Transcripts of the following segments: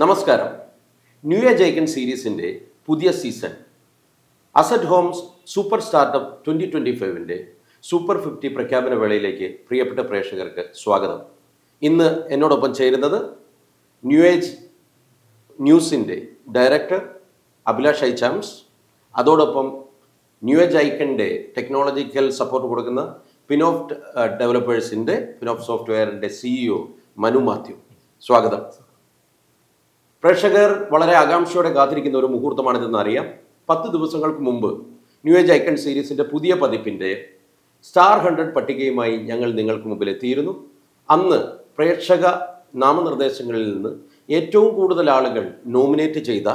നമസ്കാരം. New age Icon സീരീസിൻ്റെ പുതിയ season Asset Homes Super Startup 2025-ൻ്റെ സൂപ്പർ 50 പ്രഖ്യാപന വേളയിലേക്ക് പ്രിയപ്പെട്ട പ്രേക്ഷകർക്ക് സ്വാഗതം. ഇന്ന് എന്നോടൊപ്പം ചേരുന്നത് ന്യൂ ഏജ് ന്യൂസിൻ്റെ ഡയറക്ടർ അഭിലാഷ് ഐച്ചാംസ്, അതോടൊപ്പം ന്യൂ ഏജ് ഐക്കണിൻ്റെ ടെക്നോളജിക്കൽ സപ്പോർട്ട് കൊടുക്കുന്ന പിനോഫ്റ്റ് ഡെവലപ്പേഴ്സിൻ്റെ പിനോഫ്റ്റ് സോഫ്റ്റ്വെയറിൻ്റെ CEO മനു മാത്യു. സ്വാഗതം. പ്രേക്ഷകർ വളരെ ആകാംക്ഷയോടെ കാത്തിരിക്കുന്ന ഒരു മുഹൂർത്തമാണിതെന്ന് അറിയാം. 10 ദിവസങ്ങൾക്ക് മുമ്പ് ന്യൂ ഏജ് ഐക്കൺ സീരീസിൻ്റെ പുതിയ പതിപ്പിൻ്റെ സ്റ്റാർ 100 പട്ടികയുമായി ഞങ്ങൾ നിങ്ങൾക്ക് മുമ്പിൽ എത്തിയിരുന്നു. അന്ന് പ്രേക്ഷക നാമനിർദ്ദേശങ്ങളിൽ നിന്ന് ഏറ്റവും കൂടുതൽ ആളുകൾ നോമിനേറ്റ് ചെയ്ത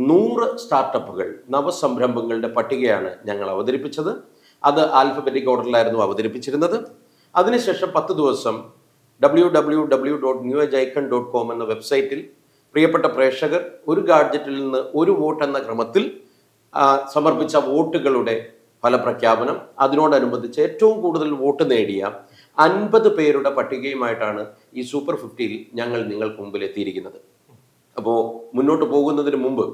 100 സ്റ്റാർട്ടപ്പുകൾ, നവസംരംഭങ്ങളുടെ പട്ടികയാണ് ഞങ്ങൾ അവതരിപ്പിച്ചത്. അത് ആൽഫബറ്റിക് ഓർഡറിലായിരുന്നു അവതരിപ്പിച്ചിരുന്നത്. അതിനുശേഷം 10 ദിവസം www.newagicon.com എന്ന വെബ്സൈറ്റിൽ പ്രിയപ്പെട്ട പ്രേക്ഷകർ ഒരു ഗാഡ്ജറ്റിൽ നിന്ന് ഒരു വോട്ട് എന്ന ക്രമത്തിൽ സമർപ്പിച്ച വോട്ടുകളുടെ ഫലപ്രഖ്യാപനം, അതിനോടനുബന്ധിച്ച് ഏറ്റവും കൂടുതൽ വോട്ട് നേടിയ 50 പേരുടെ പട്ടികയുമായിട്ടാണ് ഈ സൂപ്പർ 50യിൽ ഞങ്ങൾ നിങ്ങൾക്ക് മുമ്പിൽ എത്തിയിരിക്കുന്നത്. അപ്പോൾ മുന്നോട്ട് പോകുന്നതിന് മുമ്പ്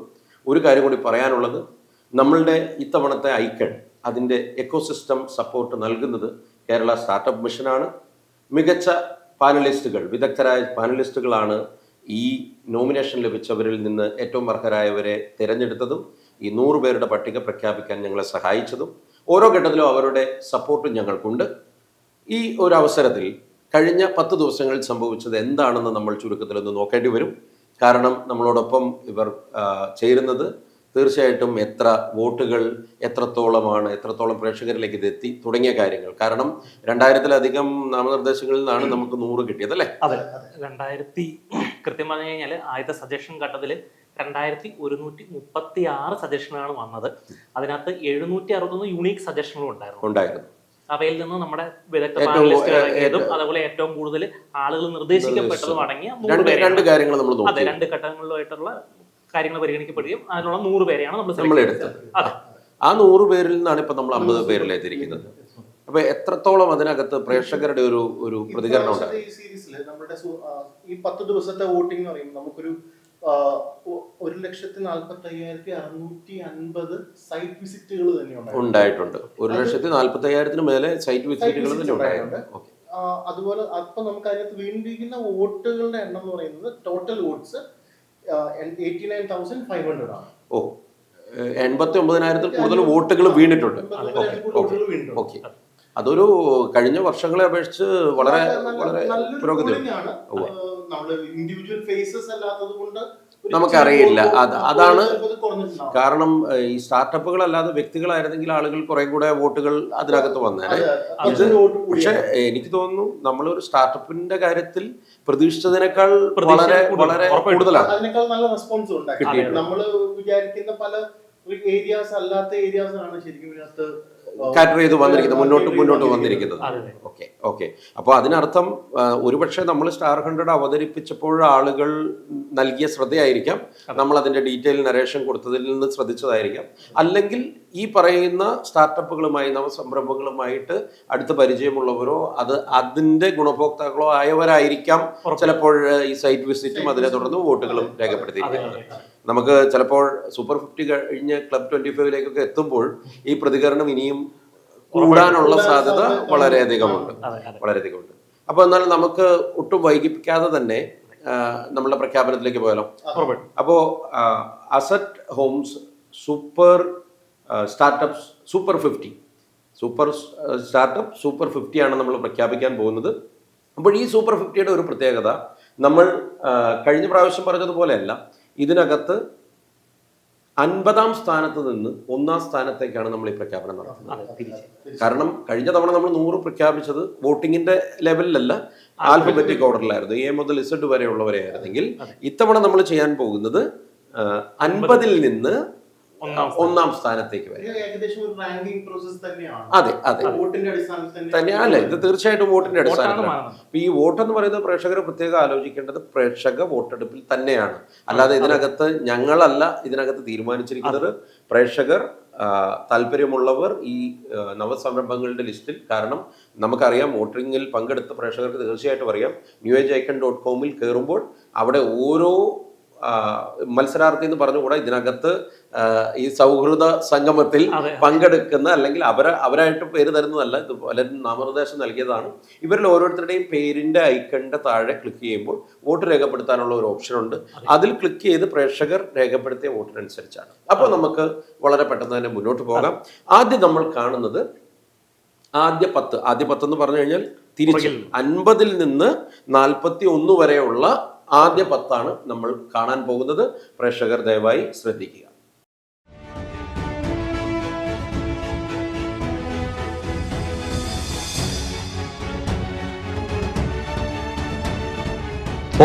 ഒരു കാര്യം കൂടി പറയാനുള്ളത്, നമ്മളുടെ ഇത്തവണത്തെ ഐക്കൺ അതിൻ്റെ എക്കോസിസ്റ്റം സപ്പോർട്ട് നൽകുന്നത് കേരള സ്റ്റാർട്ടപ്പ് മിഷനാണ്. മികച്ച പാനലിസ്റ്റുകൾ, വിദഗ്ധരായ പാനലിസ്റ്റുകളാണ് ഈ നോമിനേഷൻ ലഭിച്ചവരിൽ നിന്ന് ഏറ്റവും അർഹരായവരെ തിരഞ്ഞെടുത്തതും ഈ 100 പേരുടെ പട്ടിക പ്രഖ്യാപിക്കാൻ ഞങ്ങളെ സഹായിച്ചതും. ഓരോ ഘട്ടത്തിലും അവരുടെ സപ്പോർട്ടും ഞങ്ങൾക്കുണ്ട്. ഈ ഒരു അവസരത്തിൽ കഴിഞ്ഞ 10 ദിവസങ്ങളിൽ സംഭവിച്ചത് എന്താണെന്ന് നമ്മൾ ചുരുക്കത്തിലൊന്ന് നോക്കേണ്ടി വരും. കാരണം നമ്മളോടൊപ്പം ഇവർ ചേരുന്നത് തീർച്ചയായിട്ടും എത്ര വോട്ടുകൾ എത്രത്തോളം പ്രേക്ഷകരിലേക്ക് ഇതെത്തി തുടങ്ങിയ കാര്യങ്ങൾ. കാരണം 2000-ലധികം നാമനിർദ്ദേശങ്ങളിൽ നിന്നാണ് നമുക്ക് 100 കിട്ടിയത്, അല്ലേ? അതെ, 2000 കൃത്യം പറഞ്ഞു കഴിഞ്ഞാൽ ആദ്യത്തെ സജഷൻ ഘട്ടത്തിൽ 2136 സജഷനാണ് വന്നത്. അതിനകത്ത് 761 യൂണീക്ക് സജഷനുകളും ഉണ്ടായിരുന്നു. അവയിൽ നിന്ന് നമ്മുടെ വിദഗ്ധ പാനലിസ്റ്റുകളും അതുപോലെ ഏറ്റവും കൂടുതൽ ആളുകൾ നിർദ്ദേശിക്കപ്പെട്ടതും അടങ്ങിയ 2 കാര്യങ്ങൾ നമ്മൾ നോക്കി. അതെ, 2 ഘട്ടങ്ങളിലായിട്ടുള്ള കാര്യങ്ങൾ പരിഗണിക്കപ്പെടുകയും അതിനുള്ള 100 പേരെയാണ് നമ്മൾ എടുത്തത്. ആ 100 പേരിൽ നിന്നാണ് ഇപ്പൊ നമ്മൾ 50 പേരിലെത്തിയിരിക്കുന്നത്. അപ്പൊ എത്രത്തോളം അതിനകത്ത് പ്രേക്ഷകരുടെ ഒരു പ്രതികരണം ഉണ്ടായി? ഈ സീരീസിൽ നമ്മുടെ ഈ 10 ദിവസത്തെ വോട്ടിംഗ് എന്ന് പറയുമ്പോൾ നമുക്കൊരു 1,45,650 സൈറ്റ് വിസിറ്റുകൾ തന്നെ ഉണ്ടായിട്ടുണ്ട്. 1,45,000 മേലെ സൈറ്റ് വിസിറ്റുകൾ തന്നെ ഉണ്ടായിട്ടുണ്ട്. അതുപോലെ അപ്പൊ നമുക്ക് അതിനകത്ത് വീണ്ടിരിക്കുന്ന വോട്ടുകളുടെ എണ്ണം എന്ന് പറയുന്നത് ടോട്ടൽ വോട്ട്സ് 89,500 ആണ്. 89,000 കൂടുതൽ വോട്ടുകൾ വീണിട്ടുണ്ട്. ഓക്കെ, അതൊരു കഴിഞ്ഞ വർഷങ്ങളെ അപേക്ഷിച്ച് വളരെ പുരോഗതിയാണ്. ഇൻഡിവിജ്വൽ ഫേസസ് അല്ലാത്തത് കൊണ്ട് നമുക്കറിയില്ല. അതാണ് കാരണം. ഈ സ്റ്റാർട്ടപ്പുകൾ അല്ലാതെ വ്യക്തികളായിരുന്നെങ്കിൽ ആളുകൾ കുറെ കൂടെ വോട്ടുകൾ അതിനകത്ത് വന്നേനെ. പക്ഷെ എനിക്ക് തോന്നുന്നു നമ്മളൊരു സ്റ്റാർട്ടപ്പിന്റെ കാര്യത്തിൽ പ്രതീക്ഷിച്ചതിനേക്കാൾ വളരെ കൂടുതലാണ്. അതിനേക്കാൾ നല്ല റെസ്പോൺസ് ഉണ്ടായി. നമ്മൾ വിചാരിക്കുന്ന പല ഏരിയാസ് അല്ലാത്ത ഏരിയാസ് ആണ് ശരിക്കും ഇതിനകത്ത് കാറ്റർ ചെയ്ത് വന്നിരിക്കുന്നത്, മുന്നോട്ട് വന്നിരിക്കുന്നത്. ഓക്കെ. അപ്പോൾ അതിനർത്ഥം ഒരുപക്ഷെ നമ്മൾ സ്റ്റാർ 100 അവതരിപ്പിച്ചപ്പോൾ ആളുകൾ നൽകിയ ശ്രദ്ധയായിരിക്കാം, നമ്മൾ അതിന്റെ ഡീറ്റെയിൽ നരേഷൻ കൊടുത്തതിൽ നിന്ന് ശ്രദ്ധിച്ചതായിരിക്കാം. അല്ലെങ്കിൽ ഈ പറയുന്ന സ്റ്റാർട്ടപ്പുകളുമായി, നവസംരംഭങ്ങളുമായിട്ട് അടുത്ത പരിചയമുള്ളവരോ അതിന്റെ ഗുണഭോക്താക്കളോ ആയവരായിരിക്കാം ചിലപ്പോൾ ഈ സൈറ്റ് വിസിറ്റും അതിനെ തുടർന്ന് വോട്ടുകളും രേഖപ്പെടുത്തിയിരിക്കുന്നത്. നമുക്ക് ചിലപ്പോൾ സൂപ്പർ 50 കഴിഞ്ഞ് ക്ലബ് 25-ലേക്കൊക്കെ എത്തുമ്പോൾ ഈ പ്രതികരണം ഇനിയും കൂടാനുള്ള സാധ്യത വളരെയധികമുണ്ട്. അപ്പൊ എന്നാൽ നമുക്ക് ഒട്ടും വൈകിപ്പിക്കാതെ തന്നെ നമ്മളുടെ പ്രഖ്യാപനത്തിലേക്ക് പോയാലോ? അപ്പോ Asset Homes Super Startups Super 50 ആണ് നമ്മൾ പ്രഖ്യാപിക്കാൻ പോകുന്നത്. അപ്പോൾ ഈ സൂപ്പർ 50യുടെ ഒരു പ്രത്യേകത, നമ്മൾ കഴിഞ്ഞ പ്രാവശ്യം പറഞ്ഞതുപോലെയല്ല, ഇതിനകത്ത് 50-ാം സ്ഥാനത്ത് നിന്ന് 1-ാം സ്ഥാനത്തേക്കാണ് നമ്മൾ ഈ പ്രഖ്യാപനം നടത്തുന്നത്. കാരണം കഴിഞ്ഞ തവണ നമ്മൾ 100 പ്രഖ്യാപിച്ചത് വോട്ടിങ്ങിന്റെ ലെവലിലല്ല, ആൽഫബറ്റിക് ഓർഡറിലായിരുന്നു. A മുതൽ Z വരെയുള്ളവരെ ആയിരുന്നെങ്കിൽ ഇത്തവണ നമ്മൾ ചെയ്യാൻ പോകുന്നത് 50-ൽ നിന്ന് 1-ാം സ്ഥാനത്തേക്ക് വരെ. അതെ, തന്നെയല്ല, ഇത് തീർച്ചയായിട്ടും വോട്ടിന്റെ അടിസ്ഥാനത്തിലാണ്. അപ്പൊ ഈ വോട്ട് എന്ന് പറയുന്നത് പ്രേക്ഷകർ പ്രത്യേകം ആലോചിക്കേണ്ടത് പ്രേക്ഷക വോട്ടെടുപ്പിൽ തന്നെയാണ്. അല്ലാതെ ഇതിനകത്ത് ഞങ്ങളല്ല ഇതിനകത്ത് തീരുമാനിച്ചിരിക്കുന്നത്. പ്രേക്ഷകർ താല്പര്യമുള്ളവർ ഈ നവസംരംഭങ്ങളുടെ ലിസ്റ്റിൽ, കാരണം നമുക്കറിയാം വോട്ടിങ്ങിൽ പങ്കെടുത്ത പ്രേക്ഷകർക്ക് തീർച്ചയായിട്ടും അറിയാം, newagicon.com കയറുമ്പോൾ അവിടെ ഓരോ മത്സരാർത്ഥി എന്ന് പറഞ്ഞുകൂടാ, ഇതിനകത്ത് ഈ സൗഹൃദ സംഗമത്തിൽ പങ്കെടുക്കുന്ന അല്ലെങ്കിൽ അവരായിട്ട് പേര് തരുന്നതല്ല, ഇത് പലരും നാമനിർദ്ദേശം നൽകിയതാണ്. ഇവരിൽ ഓരോരുത്തരുടെയും പേരിന്റെ ഐക്കണിന്റെ താഴെ ക്ലിക്ക് ചെയ്യുമ്പോൾ വോട്ട് രേഖപ്പെടുത്താനുള്ള ഒരു ഓപ്ഷൻ ഉണ്ട്. അതിൽ ക്ലിക്ക് ചെയ്ത് പ്രേക്ഷകർ രേഖപ്പെടുത്തിയ വോട്ടിനനുസരിച്ചാണ്. അപ്പോൾ നമുക്ക് വളരെ പെട്ടെന്ന് തന്നെ മുന്നോട്ട് പോകാം. ആദ്യം നമ്മൾ കാണുന്നത് ആദ്യ 10 എന്ന് പറഞ്ഞു കഴിഞ്ഞാൽ തിരിച്ച് 50 നിന്ന് 41 വരെയുള്ള ആദ്യ 10 നമ്മൾ കാണാൻ പോകുന്നത്. പ്രേക്ഷകർ ദയവായി ശ്രദ്ധിക്കുക.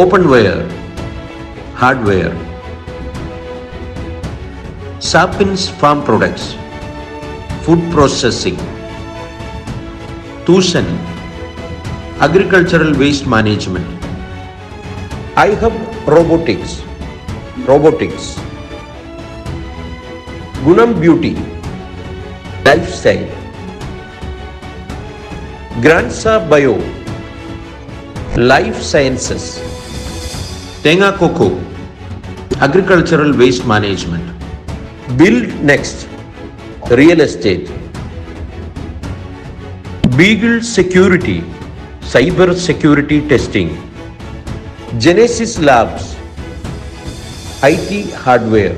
Openware, hardware, Sapins Farm Products, Food Processing, Tucson, Agricultural Waste Management, iHub Robotics, Gunam Beauty, Lifestyle, Grandsa Bio, Life Sciences, Tenga Coco, Agricultural Waste Management, Build Next, Real Estate, Beagle Security, Cyber Security Testing, Genesis Labs, IT Hardware.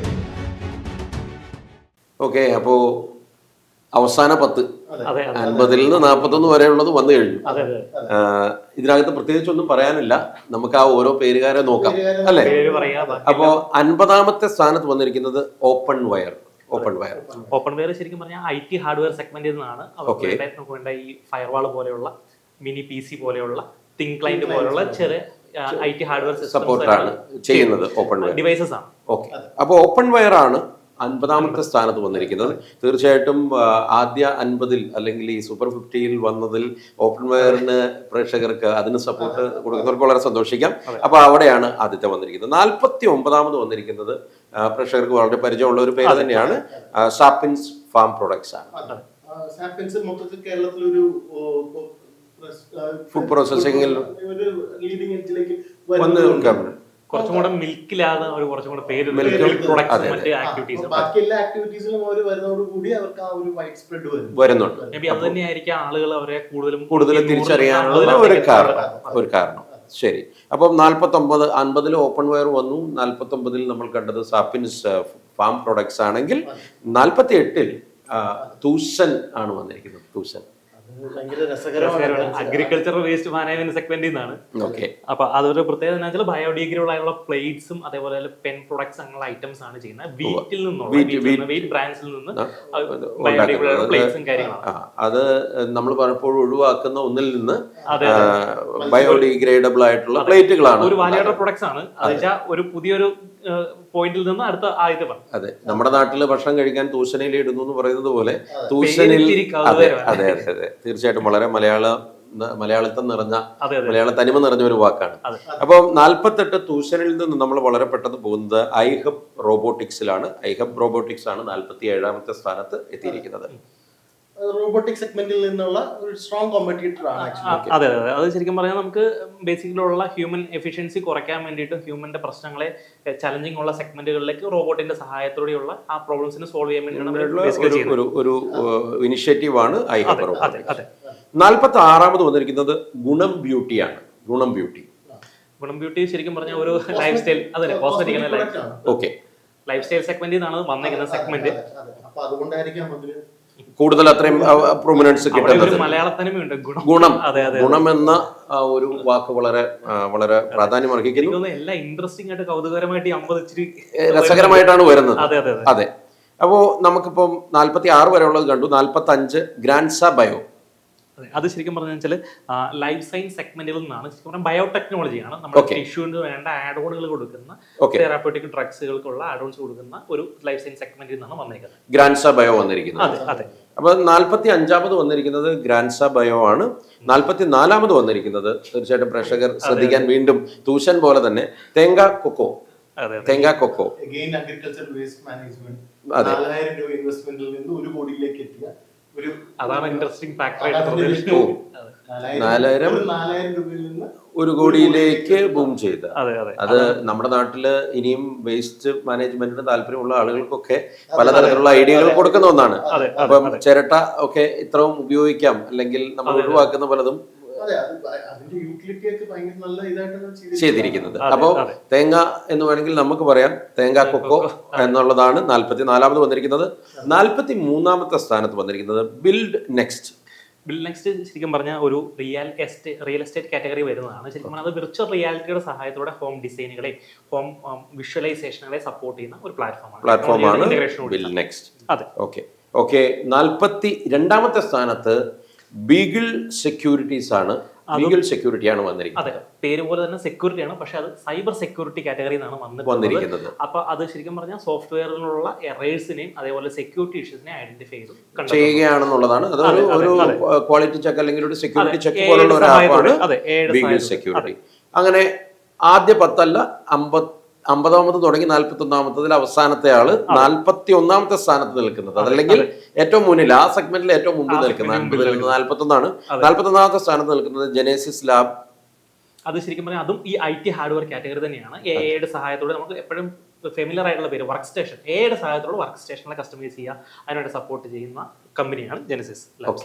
Okay, അപ്പോൾ അവസാന 10 50 നിന്ന് 41 വരെയുള്ളത് വന്നു കഴിഞ്ഞു. ഇതിനകത്ത് പ്രത്യേകിച്ച് ഒന്നും പറയാനില്ല, നമുക്ക് ആ ഓരോ പേരുകാരെ നോക്കാം അല്ലേ. അപ്പോ 50ാമത്തെ സ്ഥാനത്ത് വന്നിരിക്കുന്നത് ഓപ്പൺ വയർ ശരിക്കും പറഞ്ഞാൽ IT ഹാർഡ്വെയർ സെഗ്മെന്റിൽ നിന്നാണ്. അവർക്ക് ഈ ഫയർവാൾ പോലെയുള്ള മിനി PC പോലെയുള്ള തിങ് ക്ലൈന്റ് പോലെയുള്ള ചെറിയ IT ഹാർഡ്വെയർ സപ്പോർട്ടാണ് ചെയ്യുന്നത് ഓപ്പൺ വയർ ഡിവൈസസ് ആണ്. ഓക്കെ, അപ്പോൾ ഓപ്പൺ വയർ ആണ് 50ാമത്തെ സ്ഥാനത്ത് വന്നിരിക്കുന്നത്. തീർച്ചയായിട്ടും ആദ്യ 50-ൽ അല്ലെങ്കിൽ ഈ സൂപ്പർ 50-ൽ വന്നതിൽ ഓപ്പൺ വയറിന് പ്രേക്ഷകർക്ക് അതിന് സപ്പോർട്ട് കൊടുക്കുന്നവർക്ക് വളരെ സന്തോഷിക്കാം. അപ്പൊ അവിടെയാണ് ആദ്യത്തെ വന്നിരിക്കുന്നത്. 49ാമത് വന്നിരിക്കുന്നത് പ്രേക്ഷകർക്ക് വളരെ പരിചയമുള്ള ഒരു പേര് തന്നെയാണ്, സാപ്പിൻസ് ഫാം പ്രൊഡക്ട്സ് ആണ്. സാപ്പിൻസ് മൊത്തത്തിൽ കേരളത്തിലൊരു ഫുഡ് പ്രോസസ്സിംഗിൽ ലീഡിംഗ് എഡ്ജിലേക്ക് കുറച്ചും കൂടെ മിൽക്കിലാണ് അവർ കുറച്ചും കൂടെ പേര് ബാക്കി എല്ലാ ആക്ടിവിറ്റീസിലും അവർ വരുന്നതോടുകൂടി അവർക്ക് ആ ഒരു വൈഡ് സ്പ്രെഡ് വരുന്നുണ്ട്. മേ ബി അത് തന്നെയായിരിക്കും ആളുകൾ അവരെ കൂടുതലും തിരിച്ചറിയാനുള്ള ഒരു കാരണം. ശരി, അപ്പം 49 50-ൽ ഓപ്പൺ വയർ വന്നു. 49-ൽ നമ്മൾ കണ്ടത് സാപ്പിൻസ് ഫാം പ്രൊഡക്ട്സ് ആണെങ്കിൽ 48-ൽ തൂസൻ ആണ് വന്നിരിക്കുന്നത്. തൂസൻ അഗ്രികൾച്ചറൽ വേസ്റ്റ് മാനേജ്മെന്റ് സെഗ്മെന്റിൽ നിന്നാണ്. അപ്പൊ അതൊരു പ്രത്യേകത എന്താ വെച്ചാൽ ബയോഡിഗ്രേഡബിൾ ആയുള്ള പ്ലേറ്റ്സും അതേപോലെ പെൻ പ്രൊഡക്ട്സ് അങ്ങനെയുള്ള ഐറ്റംസ് ആണ് ചെയ്യുന്നത്. വീറ്റിൽ നിന്നുള്ള വീറ്റ് ബ്രാൻഡ്സിൽ നിന്ന് ബയോഡിഗ്രേഡബിൾ പ്ലേറ്റ്സും കാര്യങ്ങളാണ്. അത് നമ്മൾ പലപ്പോഴും ഒഴിവാക്കുന്ന ഒന്നിൽ നിന്ന് ബയോഡിഗ്രേഡബിൾ ആയിട്ടുള്ള പ്ലേറ്റുകളാണ്. ഒരു വാല്യൂഡ് പ്രൊഡക്ട്സ് ആണ്. ഒരു പുതിയൊരു പോയിന്റിൽ നിന്ന് അടുത്ത ആദ്യത്തെ പറഞ്ഞു. അതെ, നമ്മുടെ നാട്ടില് ഭക്ഷണം കഴിക്കാൻ തൂശനിൽ ഇടുന്നു എന്ന് പറയുന്നത് പോലെ തൂശനിൽ. അതെ അതെ അതെ, തീർച്ചയായിട്ടും വളരെ മലയാളിത്തം നിറഞ്ഞ മലയാള തനിമ നിറഞ്ഞ ഒരു വാക്കാണ്. അപ്പോൾ 48 തൂശനിൽ നിന്ന് നമ്മൾ വളരെ പെട്ടെന്ന് പോകുന്നത് iHub റോബോട്ടിക്സിലാണ്. iHub റോബോട്ടിക്സ് ആണ് 47ാമത്തെ സ്ഥാനത്ത് എത്തിയിരിക്കുന്നത്. റോബോട്ടിക് സെഗ്മെന്റിൽ നിന്നുള്ള ഒരു സ്ട്രോങ് കോമ്പറ്റീറ്റർ ആണ്. അതെ അതെ, അത് ശരിക്കും പറഞ്ഞാൽ നമുക്ക് ബേസിക്കലി ഉള്ള ഹ്യൂമൻ എഫിഷ്യൻസി കുറയ്ക്കാൻ വേണ്ടിയിട്ട് ഹ്യൂമന്റെ പ്രശ്നങ്ങളെ ചലഞ്ചിങ് ഉള്ള സെഗ്മെന്റുകളിലേക്ക് റോബോട്ടിന്റെ സഹായത്തോടെയുള്ള ആ പ്രോബ്ലംസിനെ സോൾവ് ചെയ്യാൻ വേണ്ടിയാണ് ഒരു ഇനിഷ്യേറ്റീവ് ആണ് iHub റോബോട്ടിക്സ്. 46ാമത് വന്നിരിക്കുന്നത് ഗുണം ബ്യൂട്ടിയാണ്. ഗുണം ബ്യൂട്ടി ശരിക്കും പറഞ്ഞാൽ ഒരു ലൈഫ് സ്റ്റൈൽ, അതെ കോസ്മെറ്റിക് ഓക്കെ ലൈഫ് സ്റ്റൈൽ സെഗ്മെന്റിൽ നിന്നാണ് വന്നിരിക്കുന്ന സെഗ്മെന്റ്. അപ്പൊ അതുകൊണ്ടായിരിക്കാം കൂടുതൽ അത്രയും പ്രൊമിനൻസ് കിട്ടുന്നത്. ഗുണം എന്ന ഒരു വാക്ക് വളരെ വളരെ പ്രാധാന്യം അർഹിക്കുന്നു. എല്ലാം ഇൻട്രസ്റ്റിംഗ് ആയിട്ട് കൗതുകരമായിട്ട് 50 രസകരമായിട്ടാണ് വരുന്നത്. അതെ, അപ്പോ നമുക്കിപ്പം 46 വരെ ഉള്ളത് കണ്ടു. 45 ഗ്രാൻഡ്സ ബയോ. അത് ശരിക്കും പറഞ്ഞു വെച്ചാൽ ലൈഫ് സയൻസ് സെഗ്മെന്റിൽ നിന്നാണ്. ശരിക്കും ബയോടെക്നോളജിയാണ്. നമ്മുടെ ടിഷ്യൂവിന് വേണ്ട ആഡ് ഓണുകൾ കൊടുക്കുന്ന തെറാപ്യൂട്ടിക് ഡ്രഗ്സുകൾക്കുള്ള ആഡ് ഓൺസ് കൊടുക്കുന്ന ഒരു ലൈഫ് സയൻസ് സെഗ്മെന്റിൽ നിന്നാണ് വന്നിരിക്കുന്നത്. ഗ്രാൻഡ്സ ബയോ വന്നിരിക്കുന്നത്. അപ്പൊ 45ാമത് വന്നിരിക്കുന്നത് ഗ്രാൻഡ്സ ബയോ ആണ്. 44ാമത് വന്നിരിക്കുന്നത് തീർച്ചയായിട്ടും പ്രേക്ഷകർ ശ്രദ്ധിക്കാൻ വീണ്ടും തൂശൻ പോലെ തന്നെ തേങ്ക കൊക്കോ. അഗ്രികൾച്ചർ വേസ്റ്റ് മാനേജ്മെന്റ് 4000 രൂപ ഇൻവെസ്റ്റ്മെന്റിൽ നിന്ന് 1 കോടിയിലേക്ക് എത്തിയ അതാണ് ഇൻട്രസ്റ്റിംഗ് ഫാക്ടർ. 4,000 രൂപയിൽ നിന്ന് 1 കോടിയിലേക്ക് ബൂം ചെയ്ത. അതെ അതെ അത് നമ്മുടെ നാട്ടില് ഇനിയും വേസ്റ്റ് മാനേജ്മെന്റിന് താല്പര്യമുള്ള ആളുകൾക്കൊക്കെ പലതരത്തിലുള്ള ഐഡിയകൾ കൊടുക്കുന്ന ഒന്നാണ്. അപ്പം ചിരട്ട ഒക്കെ ഇത്രയും ഉപയോഗിക്കാം, അല്ലെങ്കിൽ നമ്മൾ ഒഴിവാക്കുന്ന പലതും ചെയ്തിരിക്കുന്നത്. അപ്പോൾ തേങ്ങ എന്ന് വേണമെങ്കിൽ നമുക്ക് പറയാം, തേങ്ങ കൊക്കോ എന്നുള്ളതാണ് 44ാമത് വന്നിരിക്കുന്നത്. 43ാമത്തെ സ്ഥാനത്ത് വന്നിരിക്കുന്നത് ബിൽഡ് നെക്സ്റ്റ്. ബിൽഡ് നെക്സ്റ്റ് ശരിക്കും പറഞ്ഞാൽ ഒരു റിയൽ എസ്റ്റേറ്റ് കാറ്റഗറി വരുന്നതാണ്. ശരിക്കും പറഞ്ഞാൽ അത് വിർച്വൽ റിയാലിറ്റിയുടെ സഹായത്തോടെ ഹോം ഡിസൈനുകളെ, ഹോം വിഷ്വലൈസേഷനുകളെ സപ്പോർട്ട് ചെയ്യുന്ന ഒരു പ്ലാറ്റ്ഫോമാണ് ബിൽഡ് നെക്സ്റ്റ്. അതെ, ഓക്കെ 42ാമത്തെ സ്ഥാനത്ത് ബീഗിൾ സെക്യൂരിറ്റീസ് ആണ്. ബീഗിൾ സെക്യൂരിറ്റിയാണ് വന്നിരിക്കുന്നത്. അതെ, പേര് പോലെ തന്നെ സെക്യൂരിറ്റി ആണ്, പക്ഷെ അത് സൈബർ സെക്യൂരിറ്റി കാറ്റഗറിയിലാണ് വന്നിരിക്കുന്നത്. അപ്പൊ അത് ശരിക്കും പറഞ്ഞാൽ സോഫ്റ്റ്വെയറിലുള്ള എറേഴ്സിനെയും അതേപോലെ സെക്യൂരിറ്റി ഇഷ്യൂസിനെ ഐഡന്റിഫൈ ചെയ്യുകയാണെന്നുള്ളതാണ്. അത് ഒരു ക്വാളിറ്റി ചെക്ക് അല്ലെങ്കിൽ ഒരു സെക്യൂരിറ്റി ചെക്ക് പോലുള്ള ഒരു ആപ്പാണ് ബീഗിൾ സെക്യൂരിറ്റി. അങ്ങനെ ആദ്യ 10 അല്ല, 50ാമത് തുടങ്ങി 41ാമത്തതിൽ അവസാനത്തെ ആള് 41ാമത്തെ സ്ഥാനത്ത് നിൽക്കുന്നത്. അതല്ലെങ്കിൽ ഏറ്റവും മുന്നിൽ, ആ സെഗ്മെന്റിൽ ഏറ്റവും മുമ്പിൽ നിൽക്കുന്നത് 50ൽ നിന്ന് 41ആണ്. 41ാമത്തെ സ്ഥാനത്ത് നിൽക്കുന്നത് ജെനേസിസ് ലാബ്. അത് ശരിക്കും പറഞ്ഞാൽ അതും ഈ IT ഹാർഡ്വെയർ കാറ്റഗറി തന്നെയാണ്. AI സഹായത്തോടെ നമുക്ക് എപ്പോഴും ഫെമിലിയർ ആയിട്ടുള്ള പേര് വർക്ക് സ്റ്റേഷൻ. AI സഹായത്തോടെ വർക്ക് സ്റ്റേഷനെ കസ്റ്റമൈസ് ചെയ്യുക, അതിനായിട്ട് സപ്പോർട്ട് ചെയ്യുന്ന കമ്പനിയാണ് ജെനസിസ്.